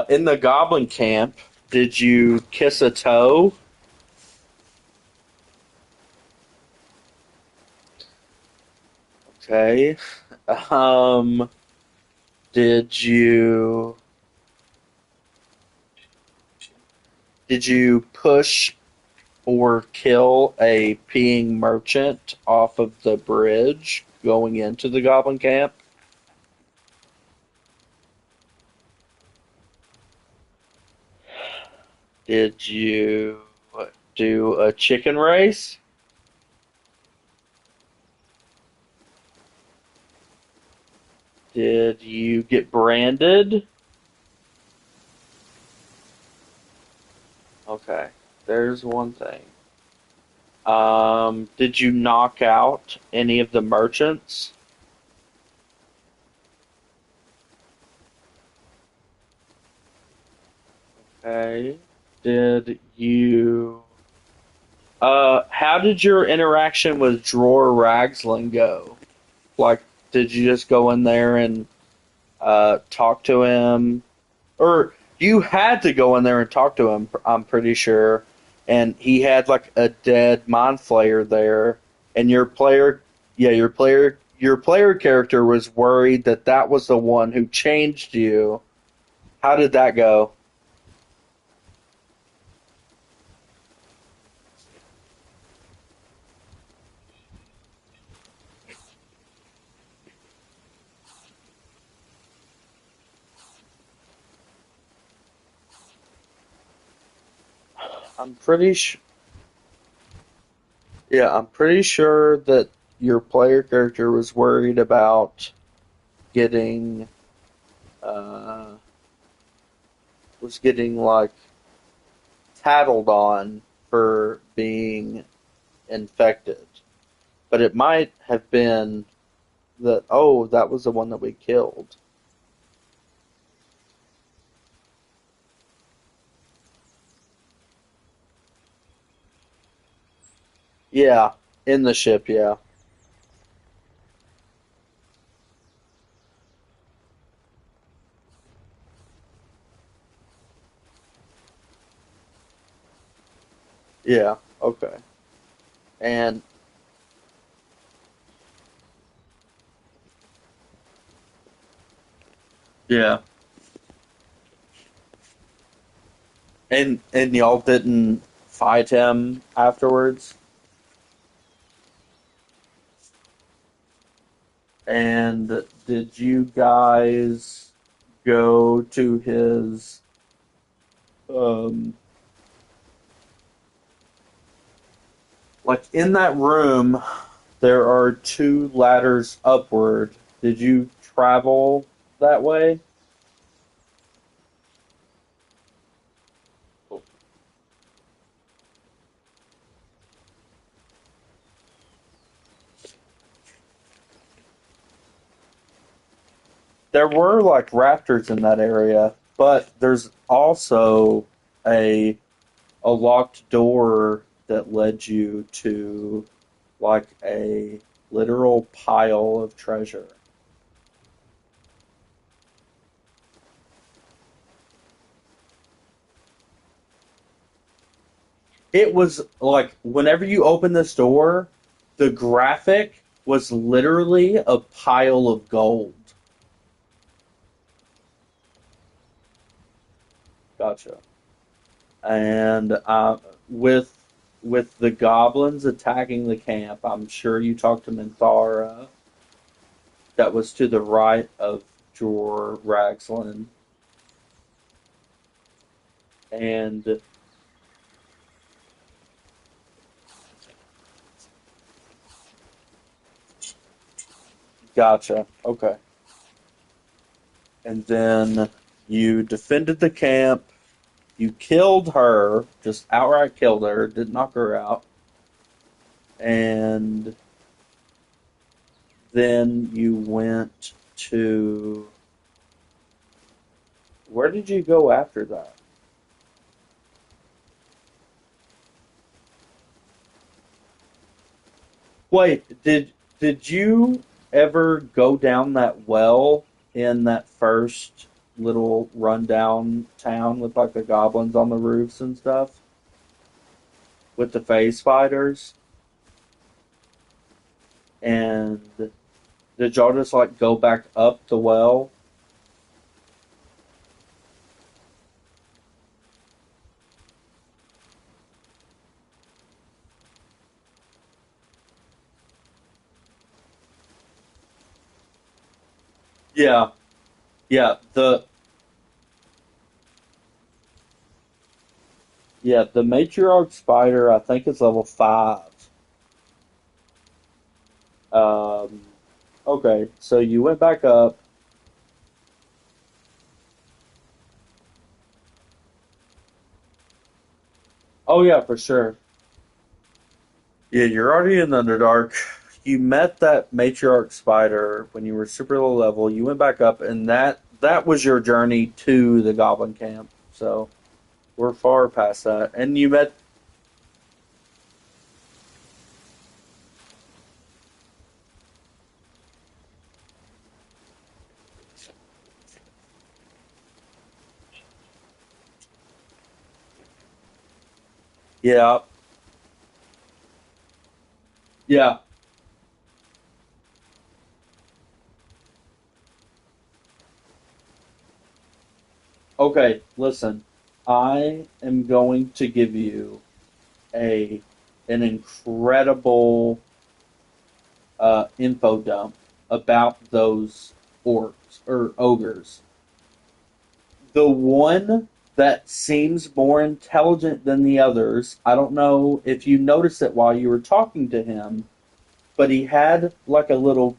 In the Goblin Camp, did you kiss a toe? Okay. Um, did you did you push or kill a peeing merchant off of the bridge going into the Goblin Camp? Did you do a chicken race? Did you get branded? Okay, there's one thing. Did you knock out any of the merchants? Okay. Did you how did your interaction with Dror Ragsling go? Like, did you just go in there and talk to him? Or you had to go in there and talk to him, I'm pretty sure. And he had like a dead mind flayer there, and your player character was worried that that was the one who changed you. How did that go? I'm pretty sure. Yeah, I'm pretty sure that your player character was worried about getting uh, was getting like tattled on for being infected. But it might have been that, oh, that was the one that we killed. Yeah, in the ship, yeah. Yeah, okay. And yeah. And y'all didn't fight him afterwards? And did you guys go to his um like in that room there are two ladders upward. Did you travel that way? There were like rafters in that area, but there's also a a locked door that led you to like a literal pile of treasure. It was like whenever you open this door, the graphic was literally a pile of gold. Gotcha. And with the goblins attacking the camp, I'm sure you talked to Minthara. That was to the right of Jor Raxlin. And gotcha. Okay. And then you defended the camp. You killed her, just outright killed her, didn't knock her out. And then you went to. Where did you go after that? Wait, did you ever go down that well in that first little rundown town with like the goblins on the roofs and stuff with the phase spiders? And did y'all just like go back up the well? Yeah, yeah. The matriarch spider I think is level 5. Um, okay, so you went back up. Oh yeah, for sure. Yeah, you're already in the Underdark. You met that matriarch spider when you were super low level. You went back up, and that was your journey to the goblin camp. So we're far past that. And you met, yeah, yeah. Okay, listen. I am going to give you a an incredible info dump about those orcs or ogres. The one that seems more intelligent than the others, I don't know if you noticed it while you were talking to him, but he had like a little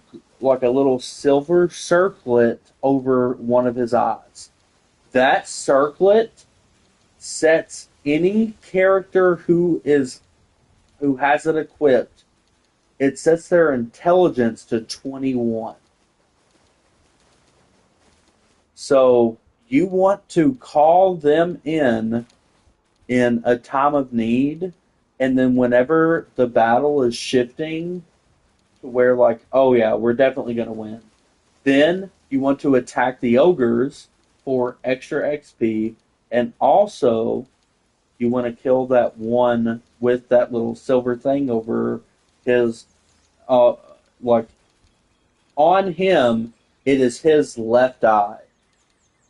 silver circlet over one of his eyes. That circlet sets any character who has it equipped, it sets their intelligence to 21. So you want to call them in a time of need, and then whenever the battle is shifting to where like, oh yeah, we're definitely going to win, then you want to attack the ogres for extra XP, and also you want to kill that one with that little silver thing over his uh like on him. It is his left eye.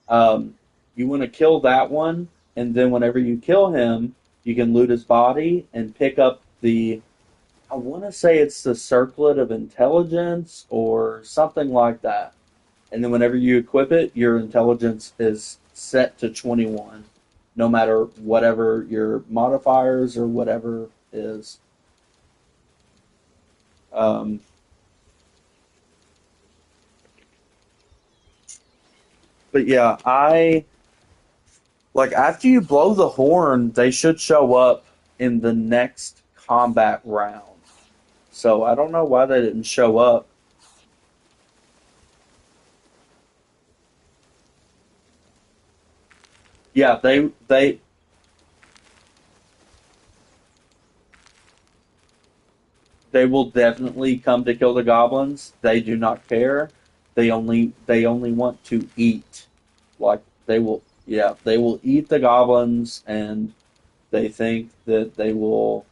Um, you want to kill that one, and then whenever you kill him, you can loot his body and pick up the. I want to say it's the circlet of intelligence or something like that. And then whenever you equip it, your intelligence is set to 21, no matter whatever your modifiers or whatever is. Um, but yeah, I like after you blow the horn, they should show up in the next combat round. So I don't know why they didn't show up. Yeah, they will definitely come to kill the goblins. They do not care. They only want to eat. Like they will, yeah, they will eat the goblins, and they think that they will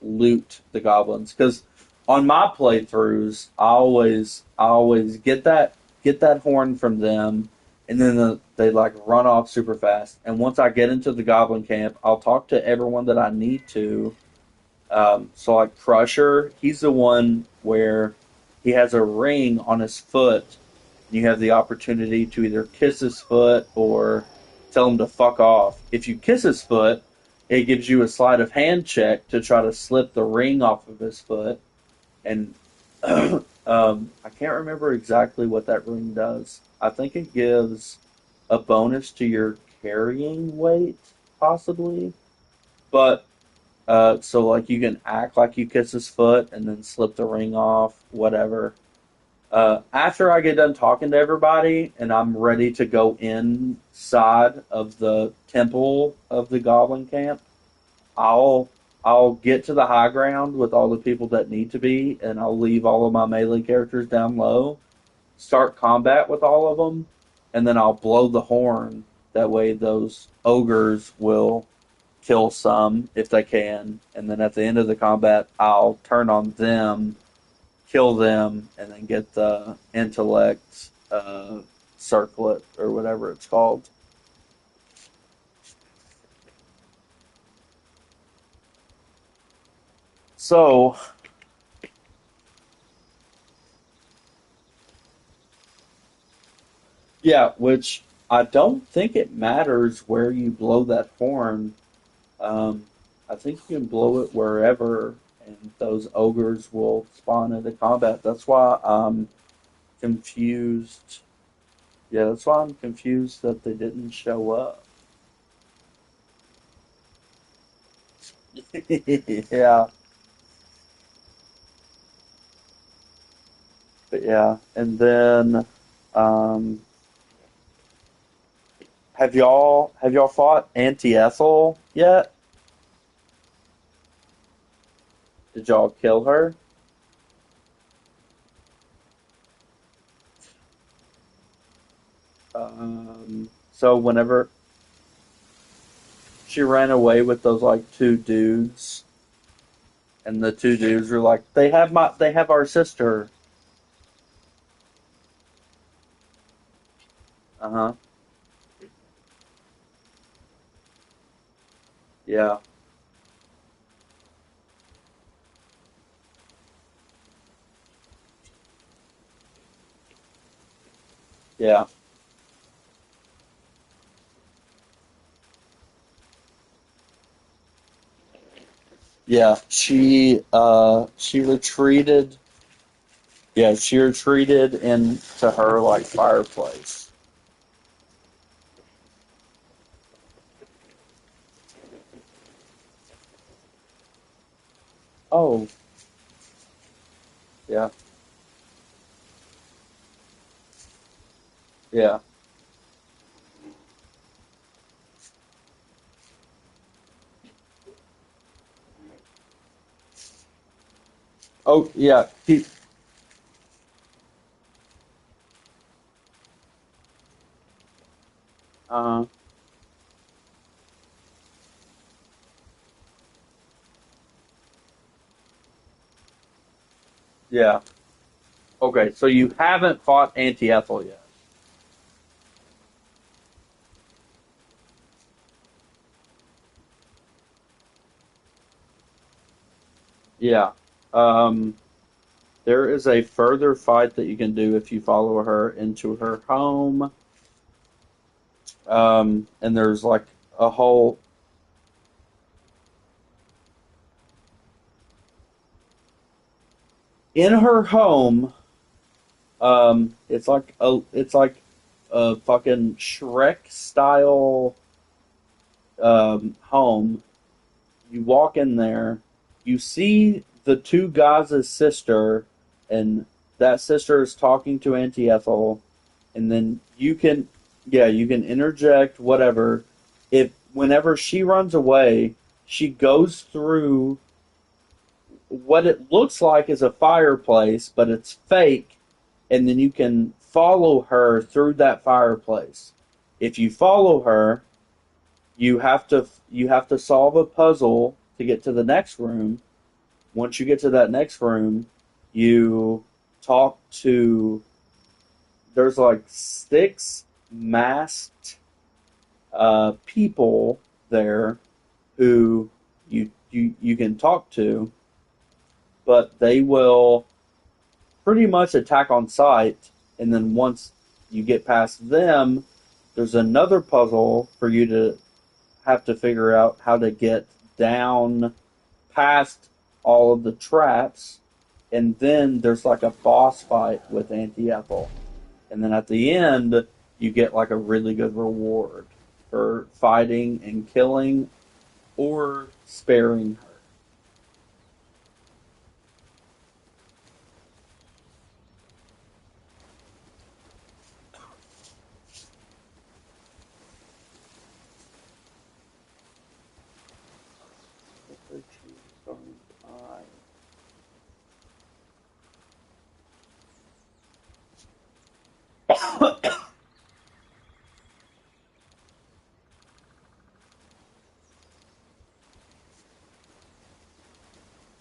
loot the goblins because on my playthroughs, I always get that horn from them, and then they like run off super fast. And once I get into the goblin camp, I'll talk to everyone that I need to. So like Crusher, he's the one where he has a ring on his foot. And you have the opportunity to either kiss his foot or tell him to fuck off. If you kiss his foot, it gives you a sleight of hand check to try to slip the ring off of his foot. And I can't remember exactly what that ring does. I think it gives a bonus to your carrying weight, possibly. But so like you can act like you kiss his foot and then slip the ring off, whatever. After I get done talking to everybody and I'm ready to go inside of the temple of the Goblin Camp, I'll I'll get to the high ground with all the people that need to be, and I'll leave all of my melee characters down low. Start combat with all of them, and then I'll blow the horn. That way, those ogres will kill some if they can, and then at the end of the combat, I'll turn on them, kill them, and then get the intellect circlet or whatever it's called. So, yeah, which I don't think it matters where you blow that horn. Um, I think you can blow it wherever, and those ogres will spawn into combat. That's why I'm confused. Yeah, that's why I'm confused that they didn't show up. Yeah, but yeah, and then um, have y'all fought Auntie Ethel yet? Did y'all kill her? So whenever she ran away with those like two dudes, and the two dudes were like, they have our sister." Uh huh. Yeah. Yeah. Yeah. She retreated. Yeah, she retreated into her like fireplace. Oh, yeah. Yeah. Oh, yeah. Uh, yeah. Okay, so you haven't fought Auntie Ethel yet. Yeah. Um, there is a further fight that you can do if you follow her into her home. And there's like a whole in her home. It's like a fucking Shrek style home. You walk in there, you see the two guys' sister, and that sister is talking to Auntie Ethel, and then you can interject whatever. If whenever she runs away, she goes through what it looks like is a fireplace, but it's fake, and then you can follow her through that fireplace. If you follow her, you have to solve a puzzle to get to the next room. Once you get to that next room, You talk to, there's like six masked people there who you can talk to, but they will pretty much attack on sight. And then once you get past them, there's another puzzle for you to have to figure out how to get down past all of the traps. And then there's like a boss fight with Auntie Ethel. And then at the end, you get like a really good reward for fighting and killing or sparing her.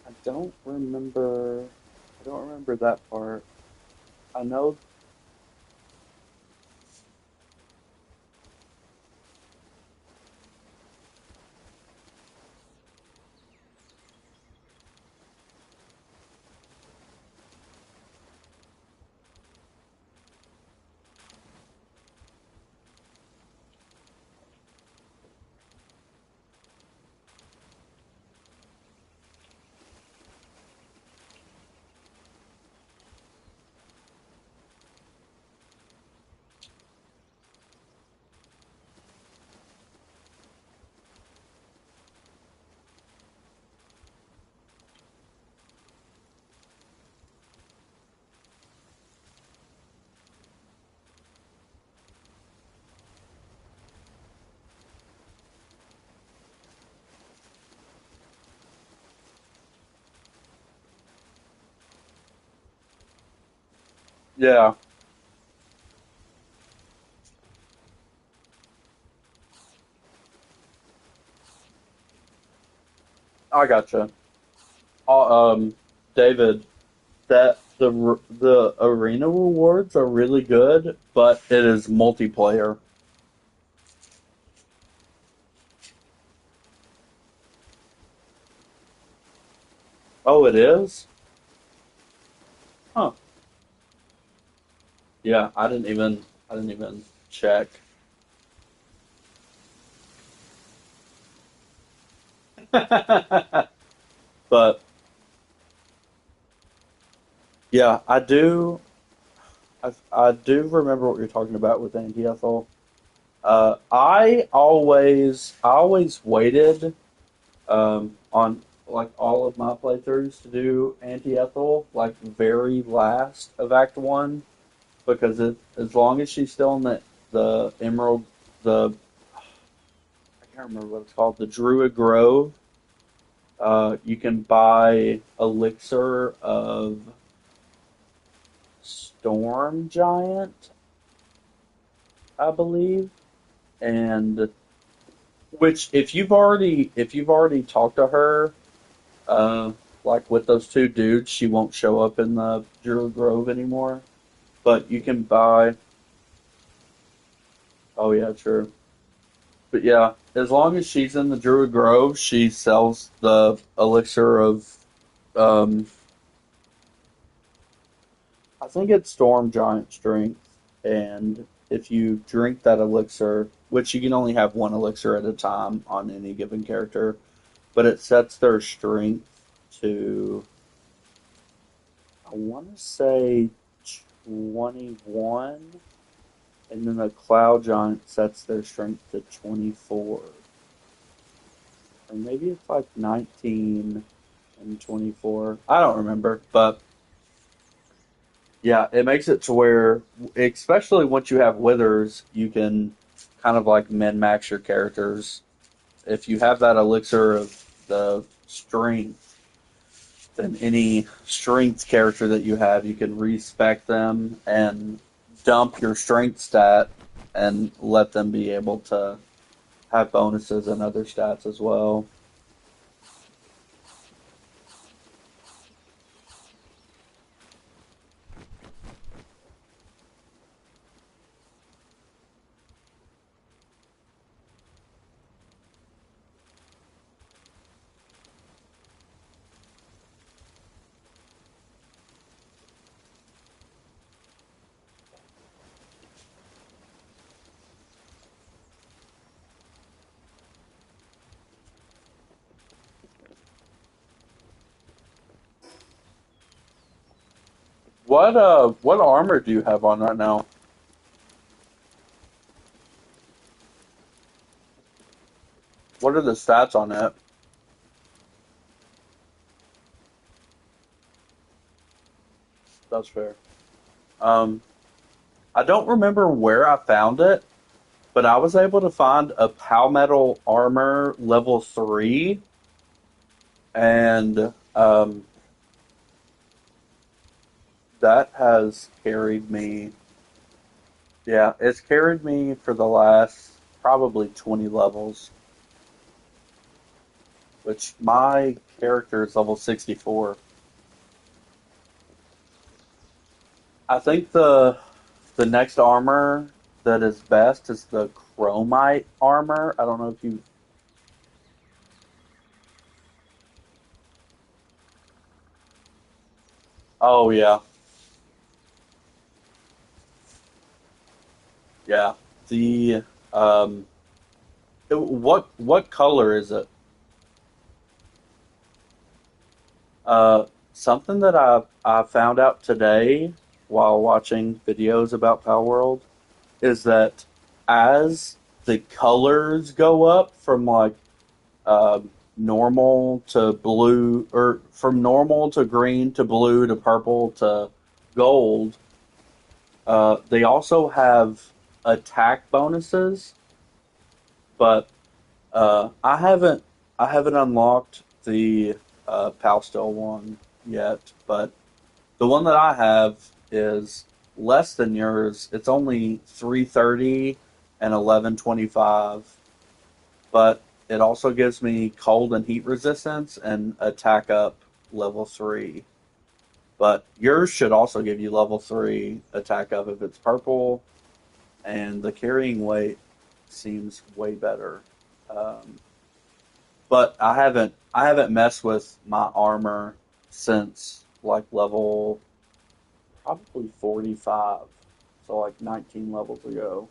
I don't remember. I don't remember that part. I know. Yeah, I gotcha. David, that the arena rewards are really good, but it is multiplayer. Oh, it is? Huh. Yeah, I didn't even check. But yeah, I do remember what you're talking about with Andy Ethel. I always waited on like all of my playthroughs to do Anti Ethel like very last of Act One because as long as she's still in the Emerald, the I can't remember what it's called, the Druid Grove. You can buy elixir of Storm Giant, I believe, and which if you've already talked to her, uh, like with those two dudes, she won't show up in the Druid Grove anymore. But you can buy. Oh yeah, true. But yeah, as long as she's in the Druid Grove, she sells the elixir of. Um, I think it's Storm Giant Strength, and if you drink that elixir, which you can only have one elixir at a time on any given character, but it sets their strength to I want to say 21, and then the Cloud Giant sets their strength to 24. Or maybe it's like 19 and 24. I don't remember, but yeah, it makes it to where, especially once you have Withers, you can kind of like min max your characters. If you have that elixir of the strength, then any strength character that you have, you can respec them and dump your strength stat and let them be able to have bonuses and other stats as well. what armor do you have on right now? What are the stats on it? That's fair. Um, I don't remember where I found it, but I was able to find a Palmetal armor level 3, and that has carried me. Yeah, it's carried me for the last probably 20 levels, which my character is level 64. I think the next armor that is best is the Chromite armor. I don't know if you. Oh yeah, yeah. The um, what color is it? Something that I found out today while watching videos about Palworld is that as the colors go up from like normal to blue, or from normal to green to blue to purple to gold, they also have attack bonuses, but I haven't unlocked the Palstel one yet, but the one that I have is less than yours. It's only 330 and 1125, but it also gives me cold and heat resistance and attack up level 3. But yours should also give you level 3 attack up if it's purple, and the carrying weight seems way better. Um, but I haven't messed with my armor since like level probably 45, so like 19 levels ago.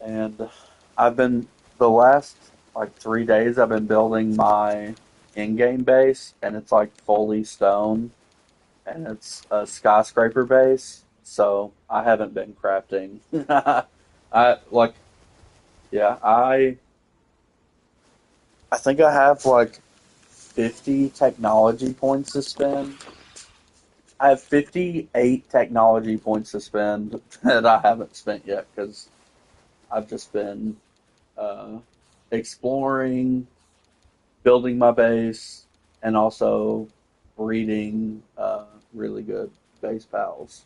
And I've been the last like 3 days I've been building my in-game base, and it's like fully stone, and it's a skyscraper base. So I haven't been crafting. I like yeah, I think I have like 50 technology points to spend. I have 58 technology points to spend that I haven't spent yet because I've just been uh, exploring, building my base, and also breeding really good base pals.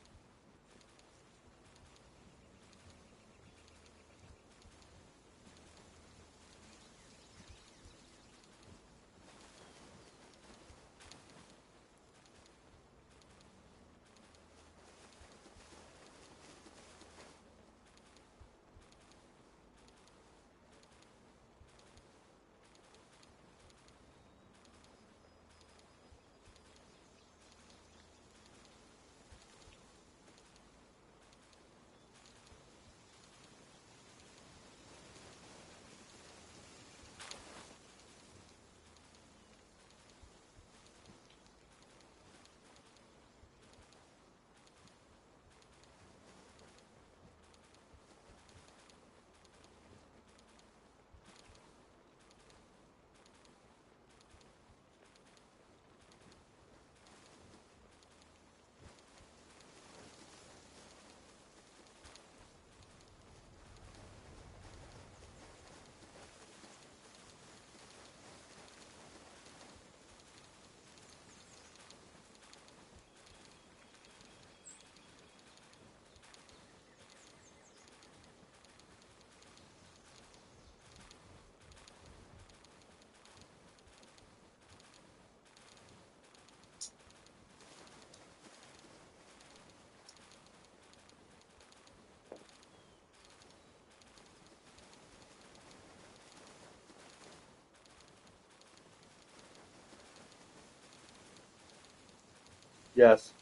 Yes,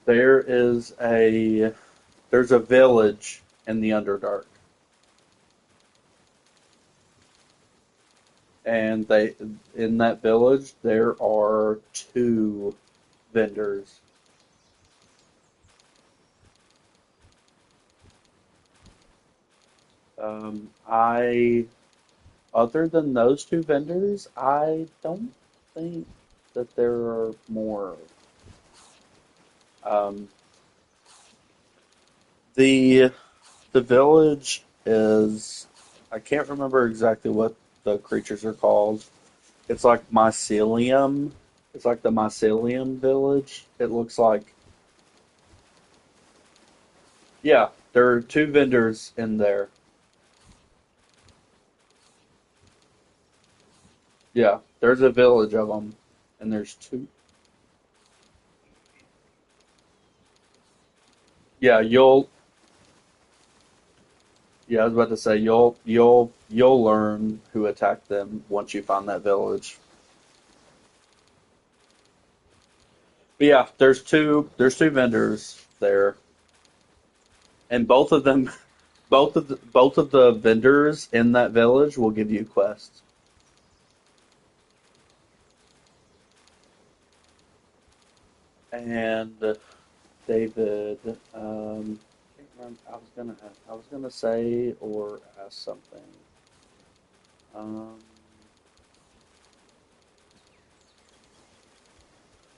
there is a there's a village in the Underdark. and they in that village there are two vendors. I Other than those two vendors, I don't think that there are more. Um, the the village is, I can't remember exactly what the creatures are called. It's like mycelium. It's like the mycelium village. It looks like, yeah, there are two vendors in there. Yeah, there's a village of them, and there's two. Yeah, you'll. Yeah, I was about to say you'll learn who attacked them once you find that village. But yeah, there's two vendors there, and both of the vendors in that village will give you quests. And David, can't remember, I was gonna say or ask something. Um,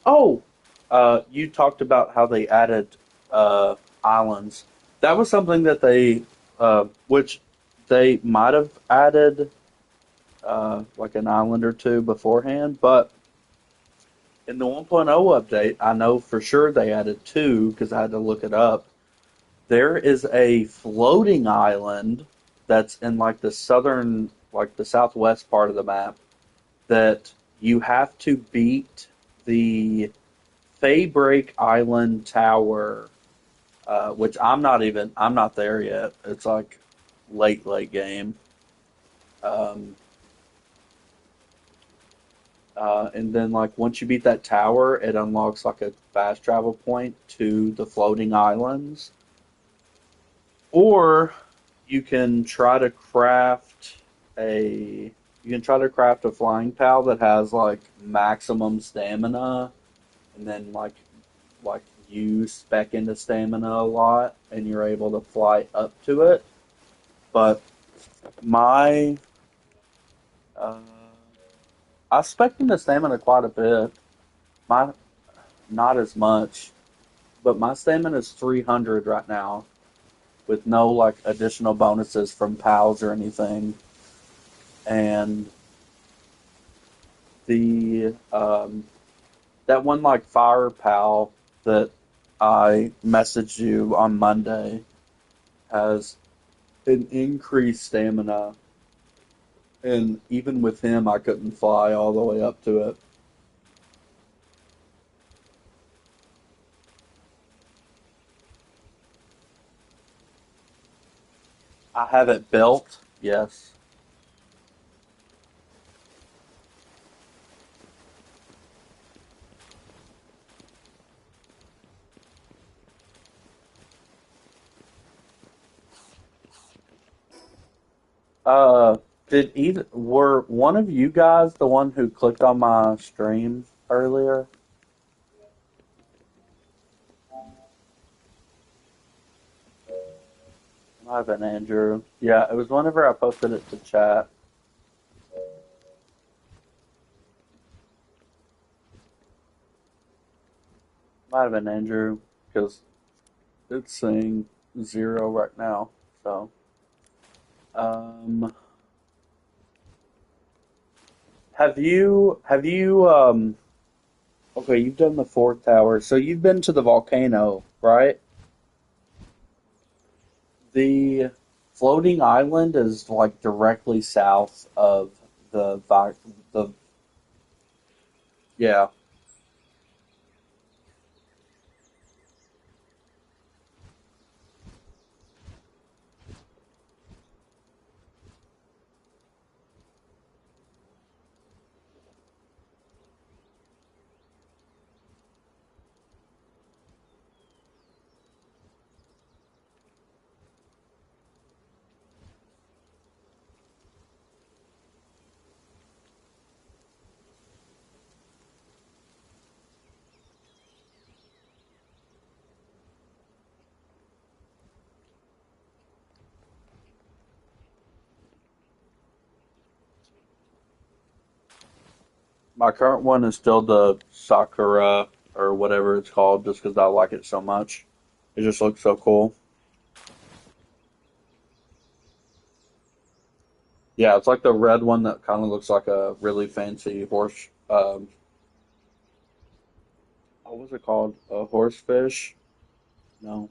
oh, you talked about how they added islands. That was something that which they might have added like an island or two beforehand, but in the 1.0 update, I know for sure they added two because I had to look it up. There is a floating island that's in like the southern, like the southwest part of the map that you have to beat the Faybreak Island Tower, which I'm not there yet. It's like late game. Um, and then like once you beat that tower, it unlocks like a fast travel point to the floating islands. Or you can try to craft a you can try to craft a flying pal that has like maximum stamina and then like you spec into stamina a lot and you're able to fly up to it. But my uh, I spec into stamina quite a bit. My Not as much, but my stamina is 300 right now with no like additional bonuses from pals or anything. And the that one like fire pal that I messaged you on Monday has an increased stamina, and even with him, I couldn't fly all the way up to it. I have it built, yes. Uh, did either were one of you guys the one who clicked on my stream earlier? Might have been Andrew. Yeah, it was whenever I posted it to chat. Might have been Andrew because it's saying zero right now. So, um, have you okay, you've done the fourth tower, so you've been to the volcano, right? The floating island is like directly south of the yeah. My current one is still the Sakura or whatever it's called, just because I like it so much. It just looks so cool. Yeah, it's like the red one that kind of looks like a really fancy horse. What was it called? A horsefish? No.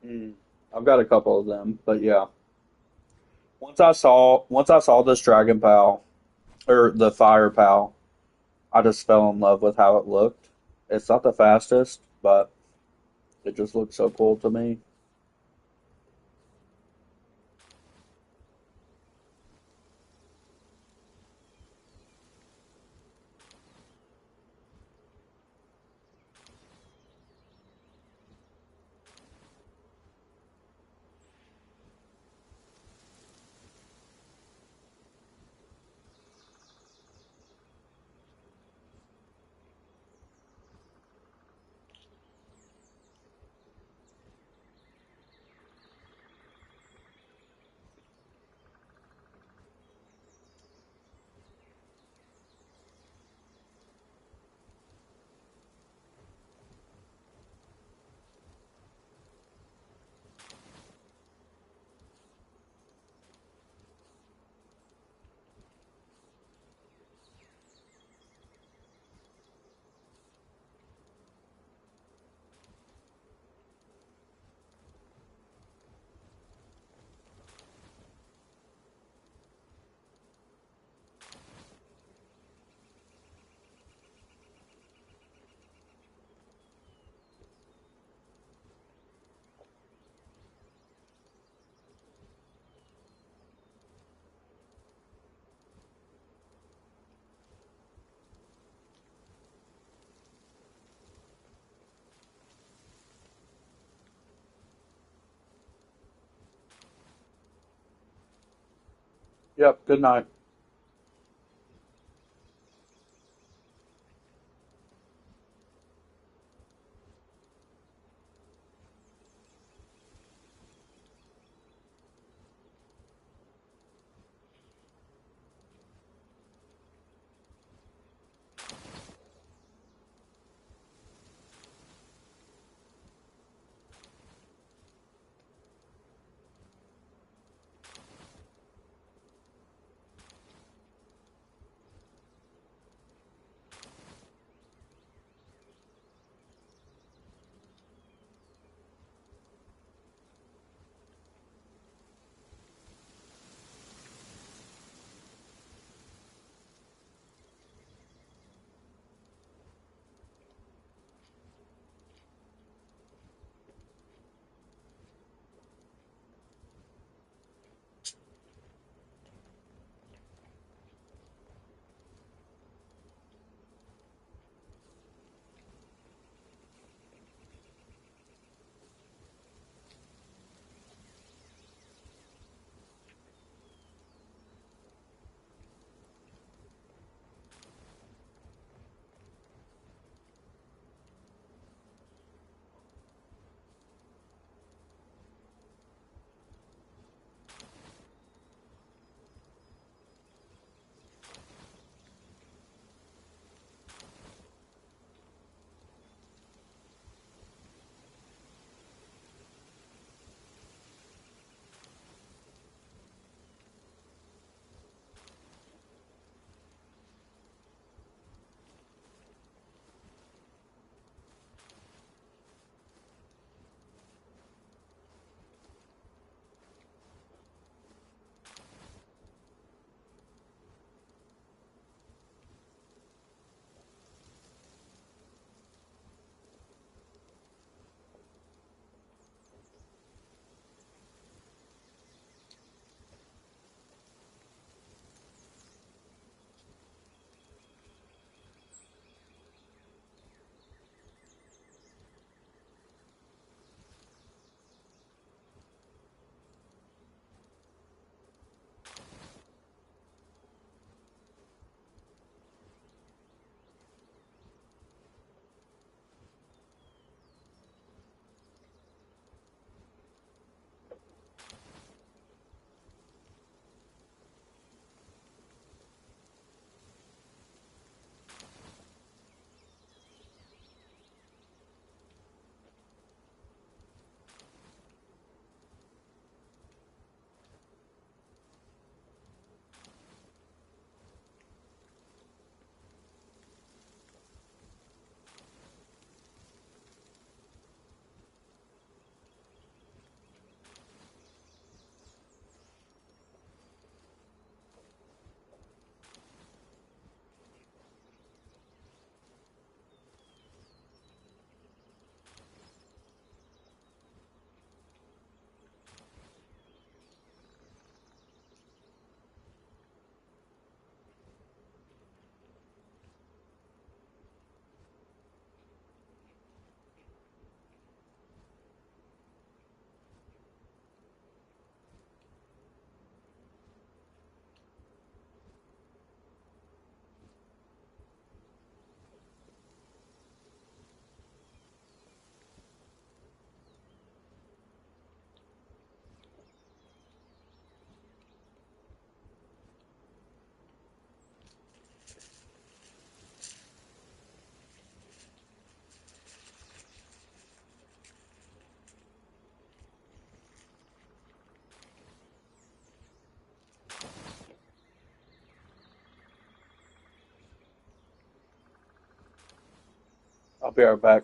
Mm. I've got a couple of them, but yeah. Once I saw this Dragon Pal or the Fire Pal, I just fell in love with how it looked. It's not the fastest, but it just looks so cool to me. Yep, good night. I'll be right back.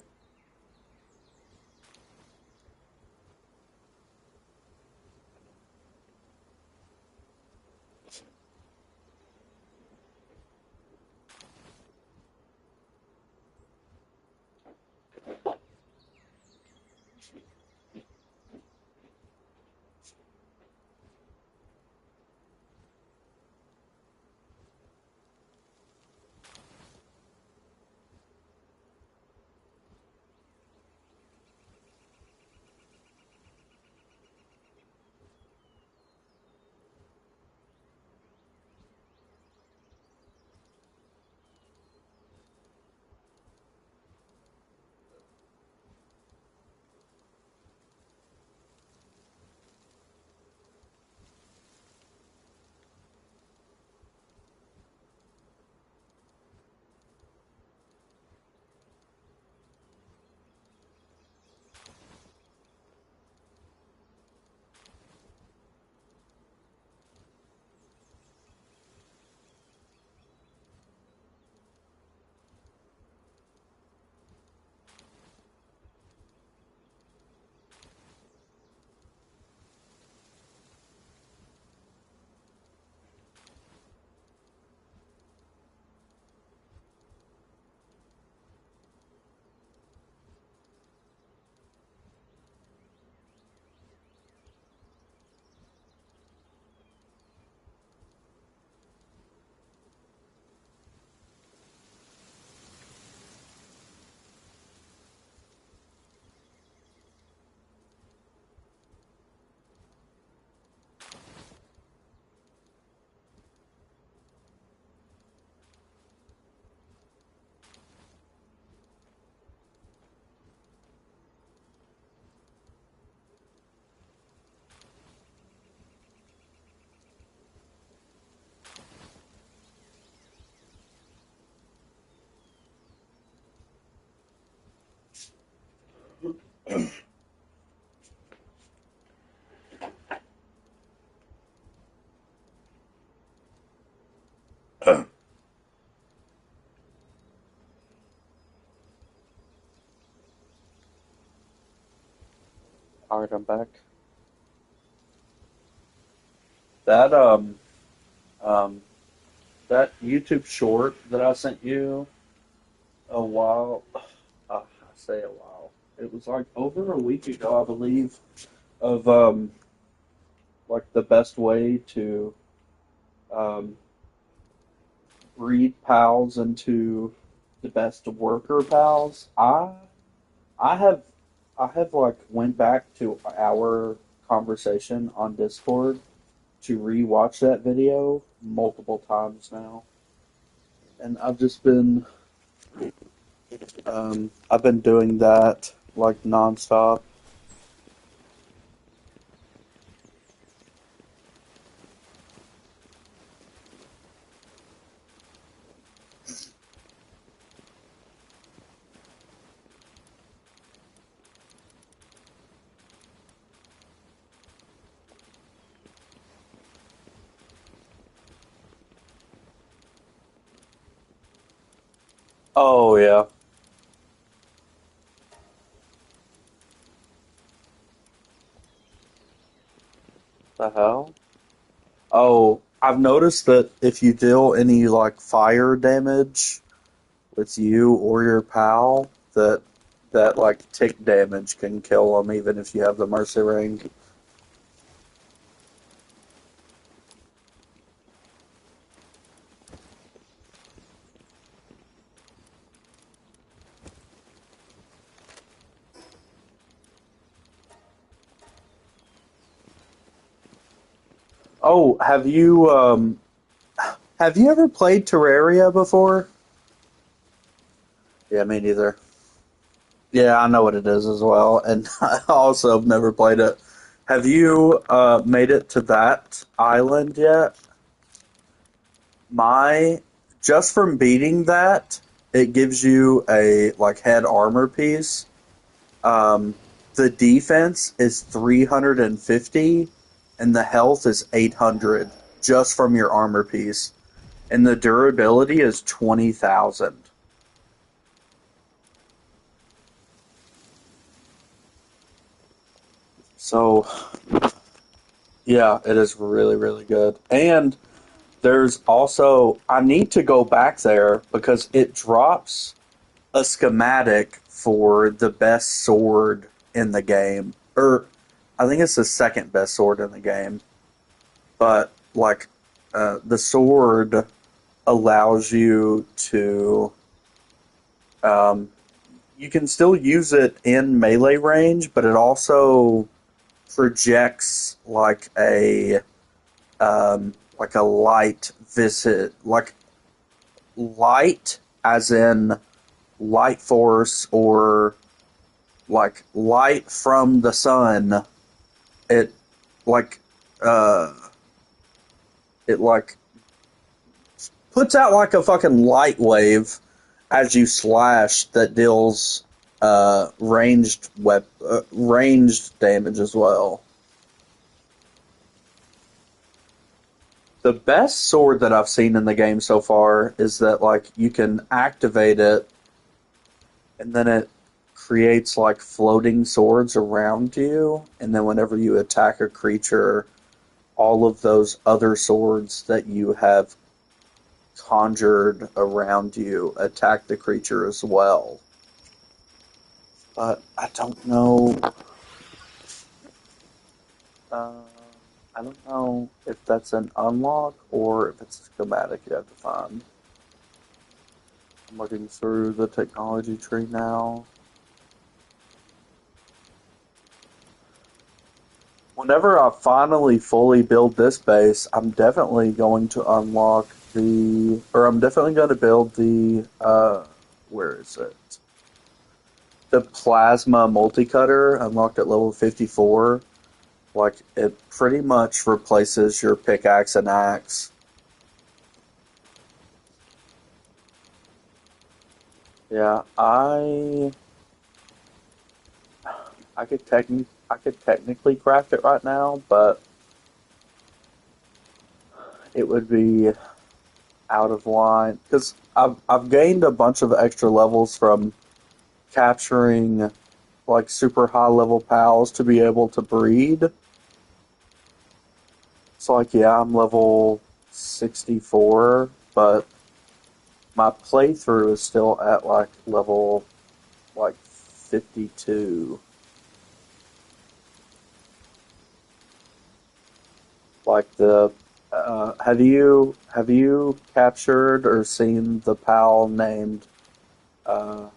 All right, I'm back. That um that YouTube short that I sent you a while, I say a while. It was like over a week ago, I believe, of like the best way to um breed pals into the best worker pals. I have I have like went back to our conversation on Discord to rewatch that video multiple times now, and I've been doing that like nonstop. Oh yeah, the hell? Oh, I've noticed that if you deal any like fire damage with you or your pal, that like tick damage can kill them even if you have the mercy ring. Oh, have you ever played Terraria before? Yeah, me neither. Yeah, I know what it is as well, and I also have never played it. Have you made it to that island yet? My just from beating that, it gives you a like head armor piece. Um, the defense is 350, and the health is 800 just from your armor piece, and the durability is 20,000. So yeah, it is really, really good. And there's also, I need to go back there because it drops a schematic for the best sword in the game. Or I think it's the second best sword in the game. But like the sword allows you to um, you can still use it in melee range, but it also projects like a light visit, like light as in light force or like light from the sun. It like uh it like puts out like a fucking light wave as you slash that deals ranged damage as well. The best sword that I've seen in the game so far is that like you can activate it and then it creates like floating swords around you, and then whenever you attack a creature, all of those other swords that you have conjured around you attack the creature as well. But I don't know. Uh, I don't know if that's an unlock or if it's a schematic you have to find. I'm looking through the technology tree now. Whenever I finally fully build this base, I'm definitely going to unlock I'm definitely going to build where is it? The plasma multi-cutter unlocked at level 54. Like, it pretty much replaces your pickaxe and axe. Yeah, I could technically craft it right now, but it would be out of line because I've gained a bunch of extra levels from capturing like super high level pals to be able to breed. So like yeah, I'm level 64, but my playthrough is still at like level like 52. Like the have you captured or seen the pal named uh,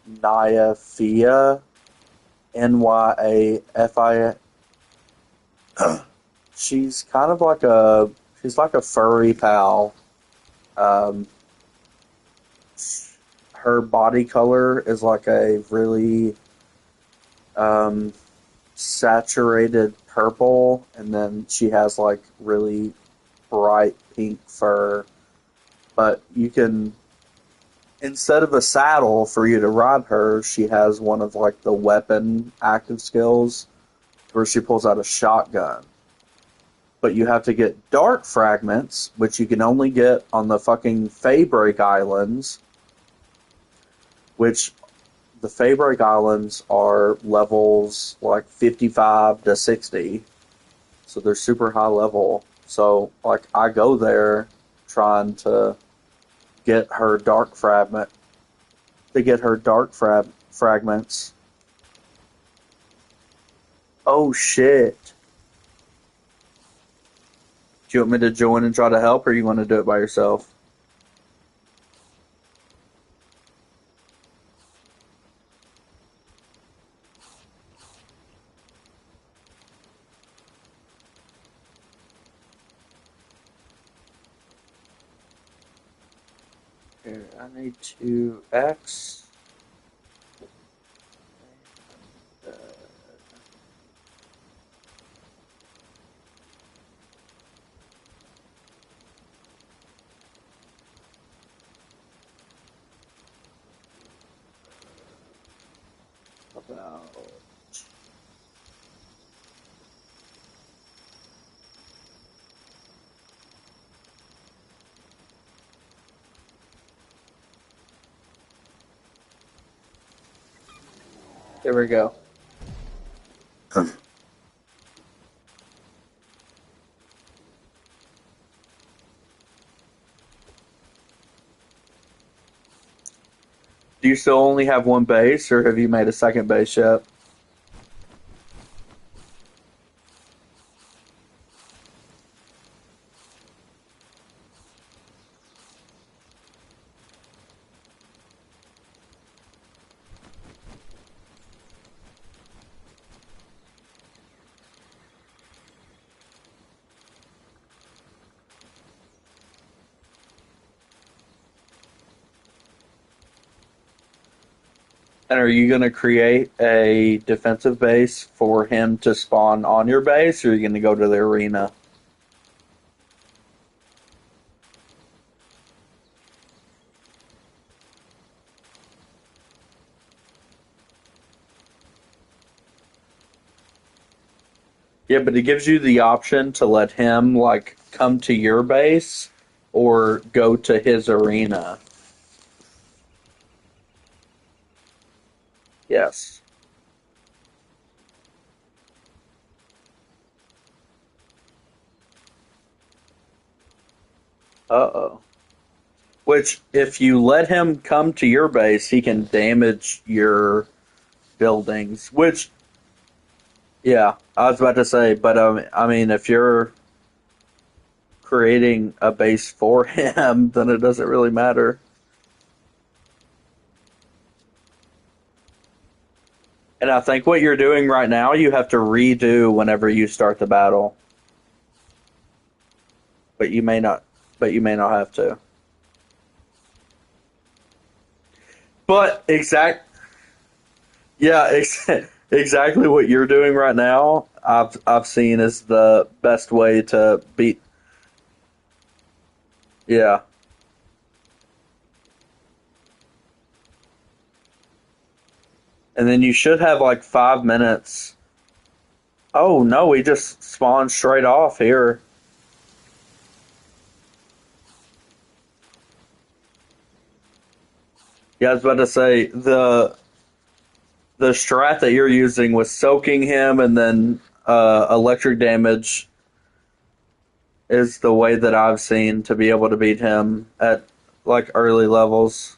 Nyafia? Nyafia. She's kind of like she's like a furry pal. Um, her body color is like a really um, saturated purple, and then she has like really bright pink fur. But you can, instead of a saddle for you to ride her, she has one of like the weapon active skills where she pulls out a shotgun. But you have to get dark fragments, which you can only get on the fucking Faybreak Islands, which the Faybreak Islands are levels like 55 to 60, so they're super high level. So, like, I go there trying to get her dark fragment, to get her fragments. Oh shit. Do you want me to join and try to help, or you want to do it by yourself? Here, I need to X. Uh, about. There we go. Do you still only have one base, or have you made a second base yet? And are you going to create a defensive base for him to spawn on your base, or are you going to go to the arena? Yeah, but it gives you the option to let him like come to your base or go to his arena. Yes. Uh-oh. Which, if you let him come to your base, he can damage your buildings. Which, yeah, I was about to say, but I mean, if you're creating a base for him, then it doesn't really matter. And I think what you're doing right now, you have to redo whenever you start the battle, but you may not. But you may not have to. But yeah, exactly what you're doing right now. I've seen is the best way to beat. Yeah, and then you should have like 5 minutes. Oh no, he just spawned straight off here. Yeah, I was about to say the strat that you're using was soaking him and then electric damage is the way that I've seen to be able to beat him at like early levels.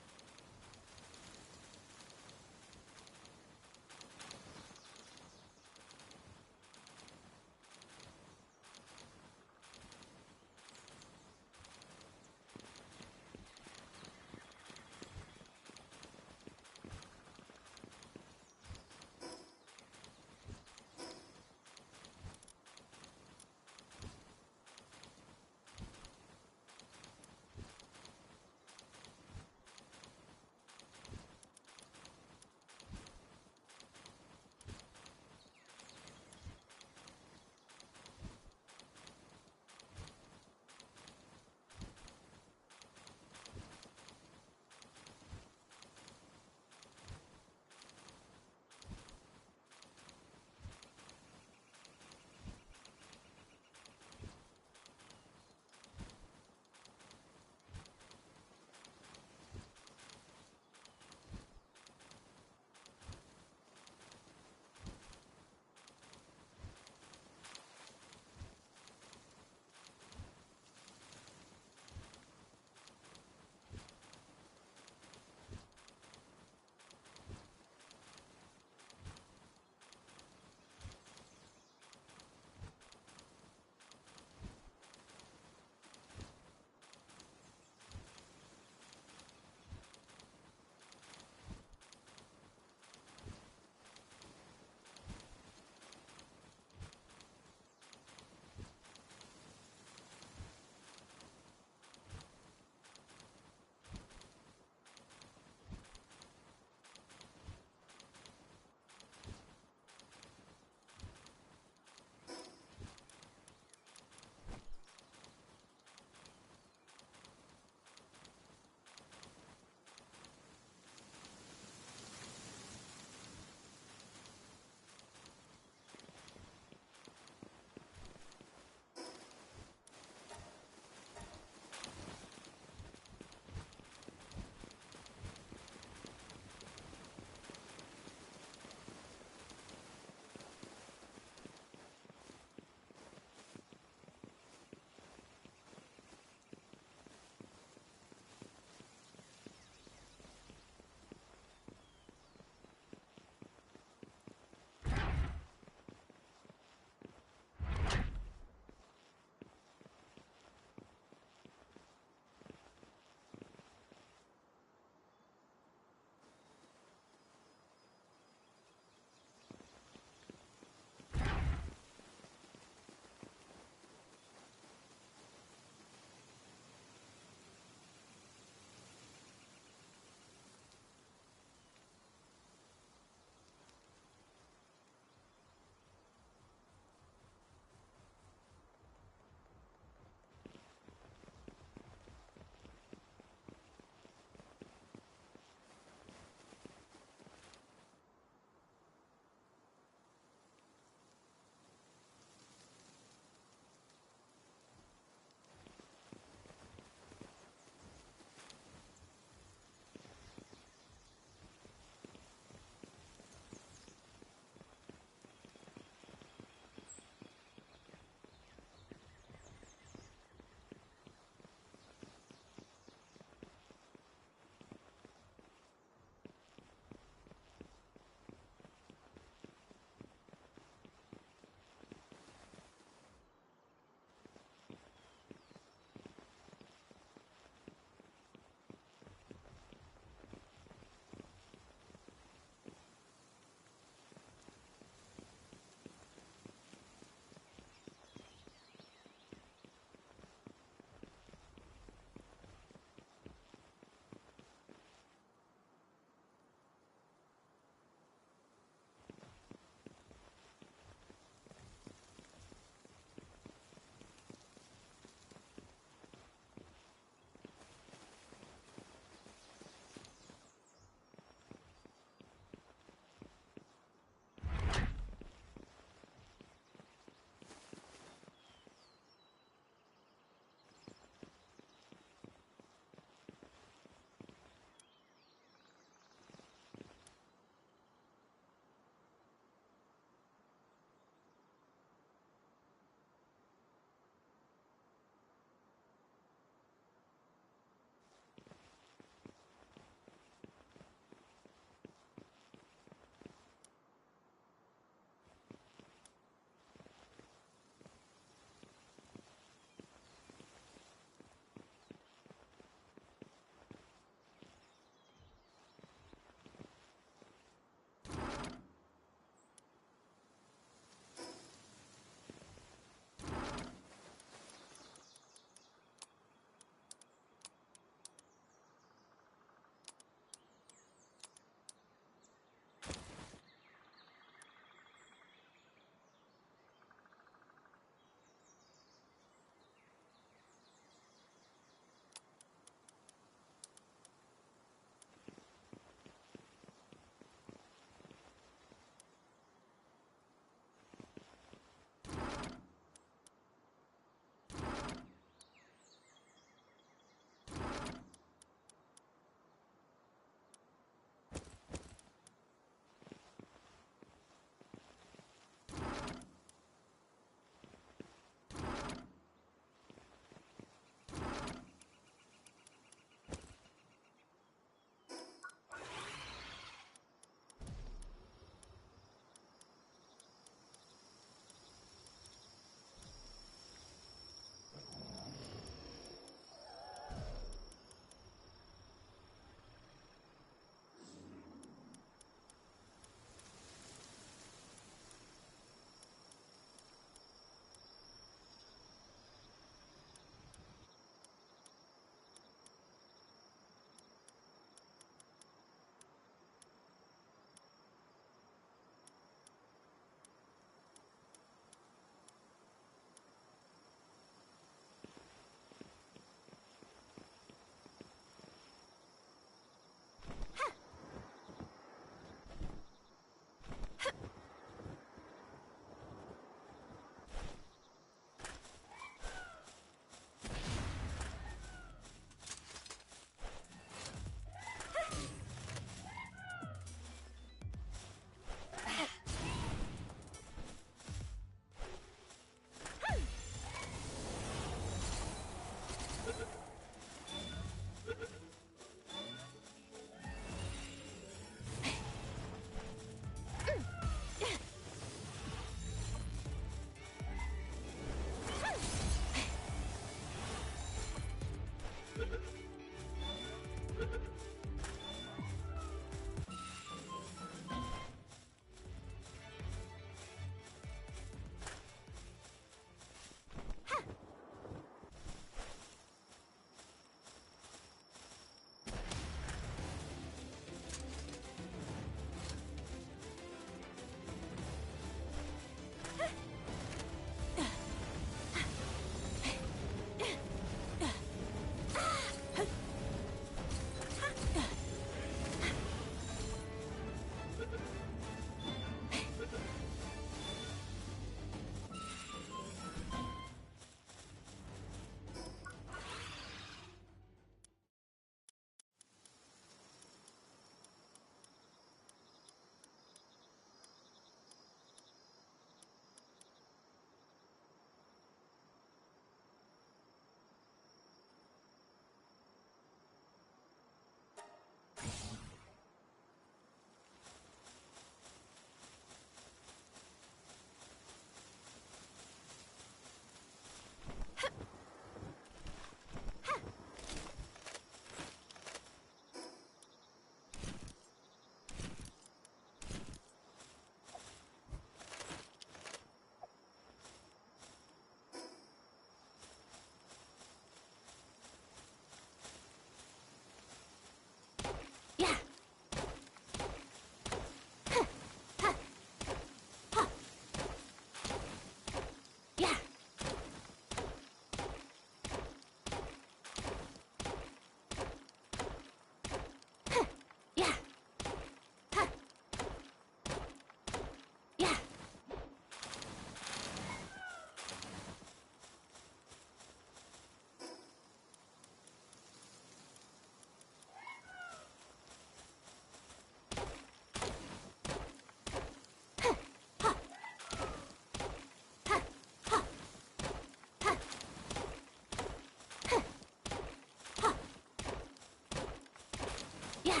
Yeah.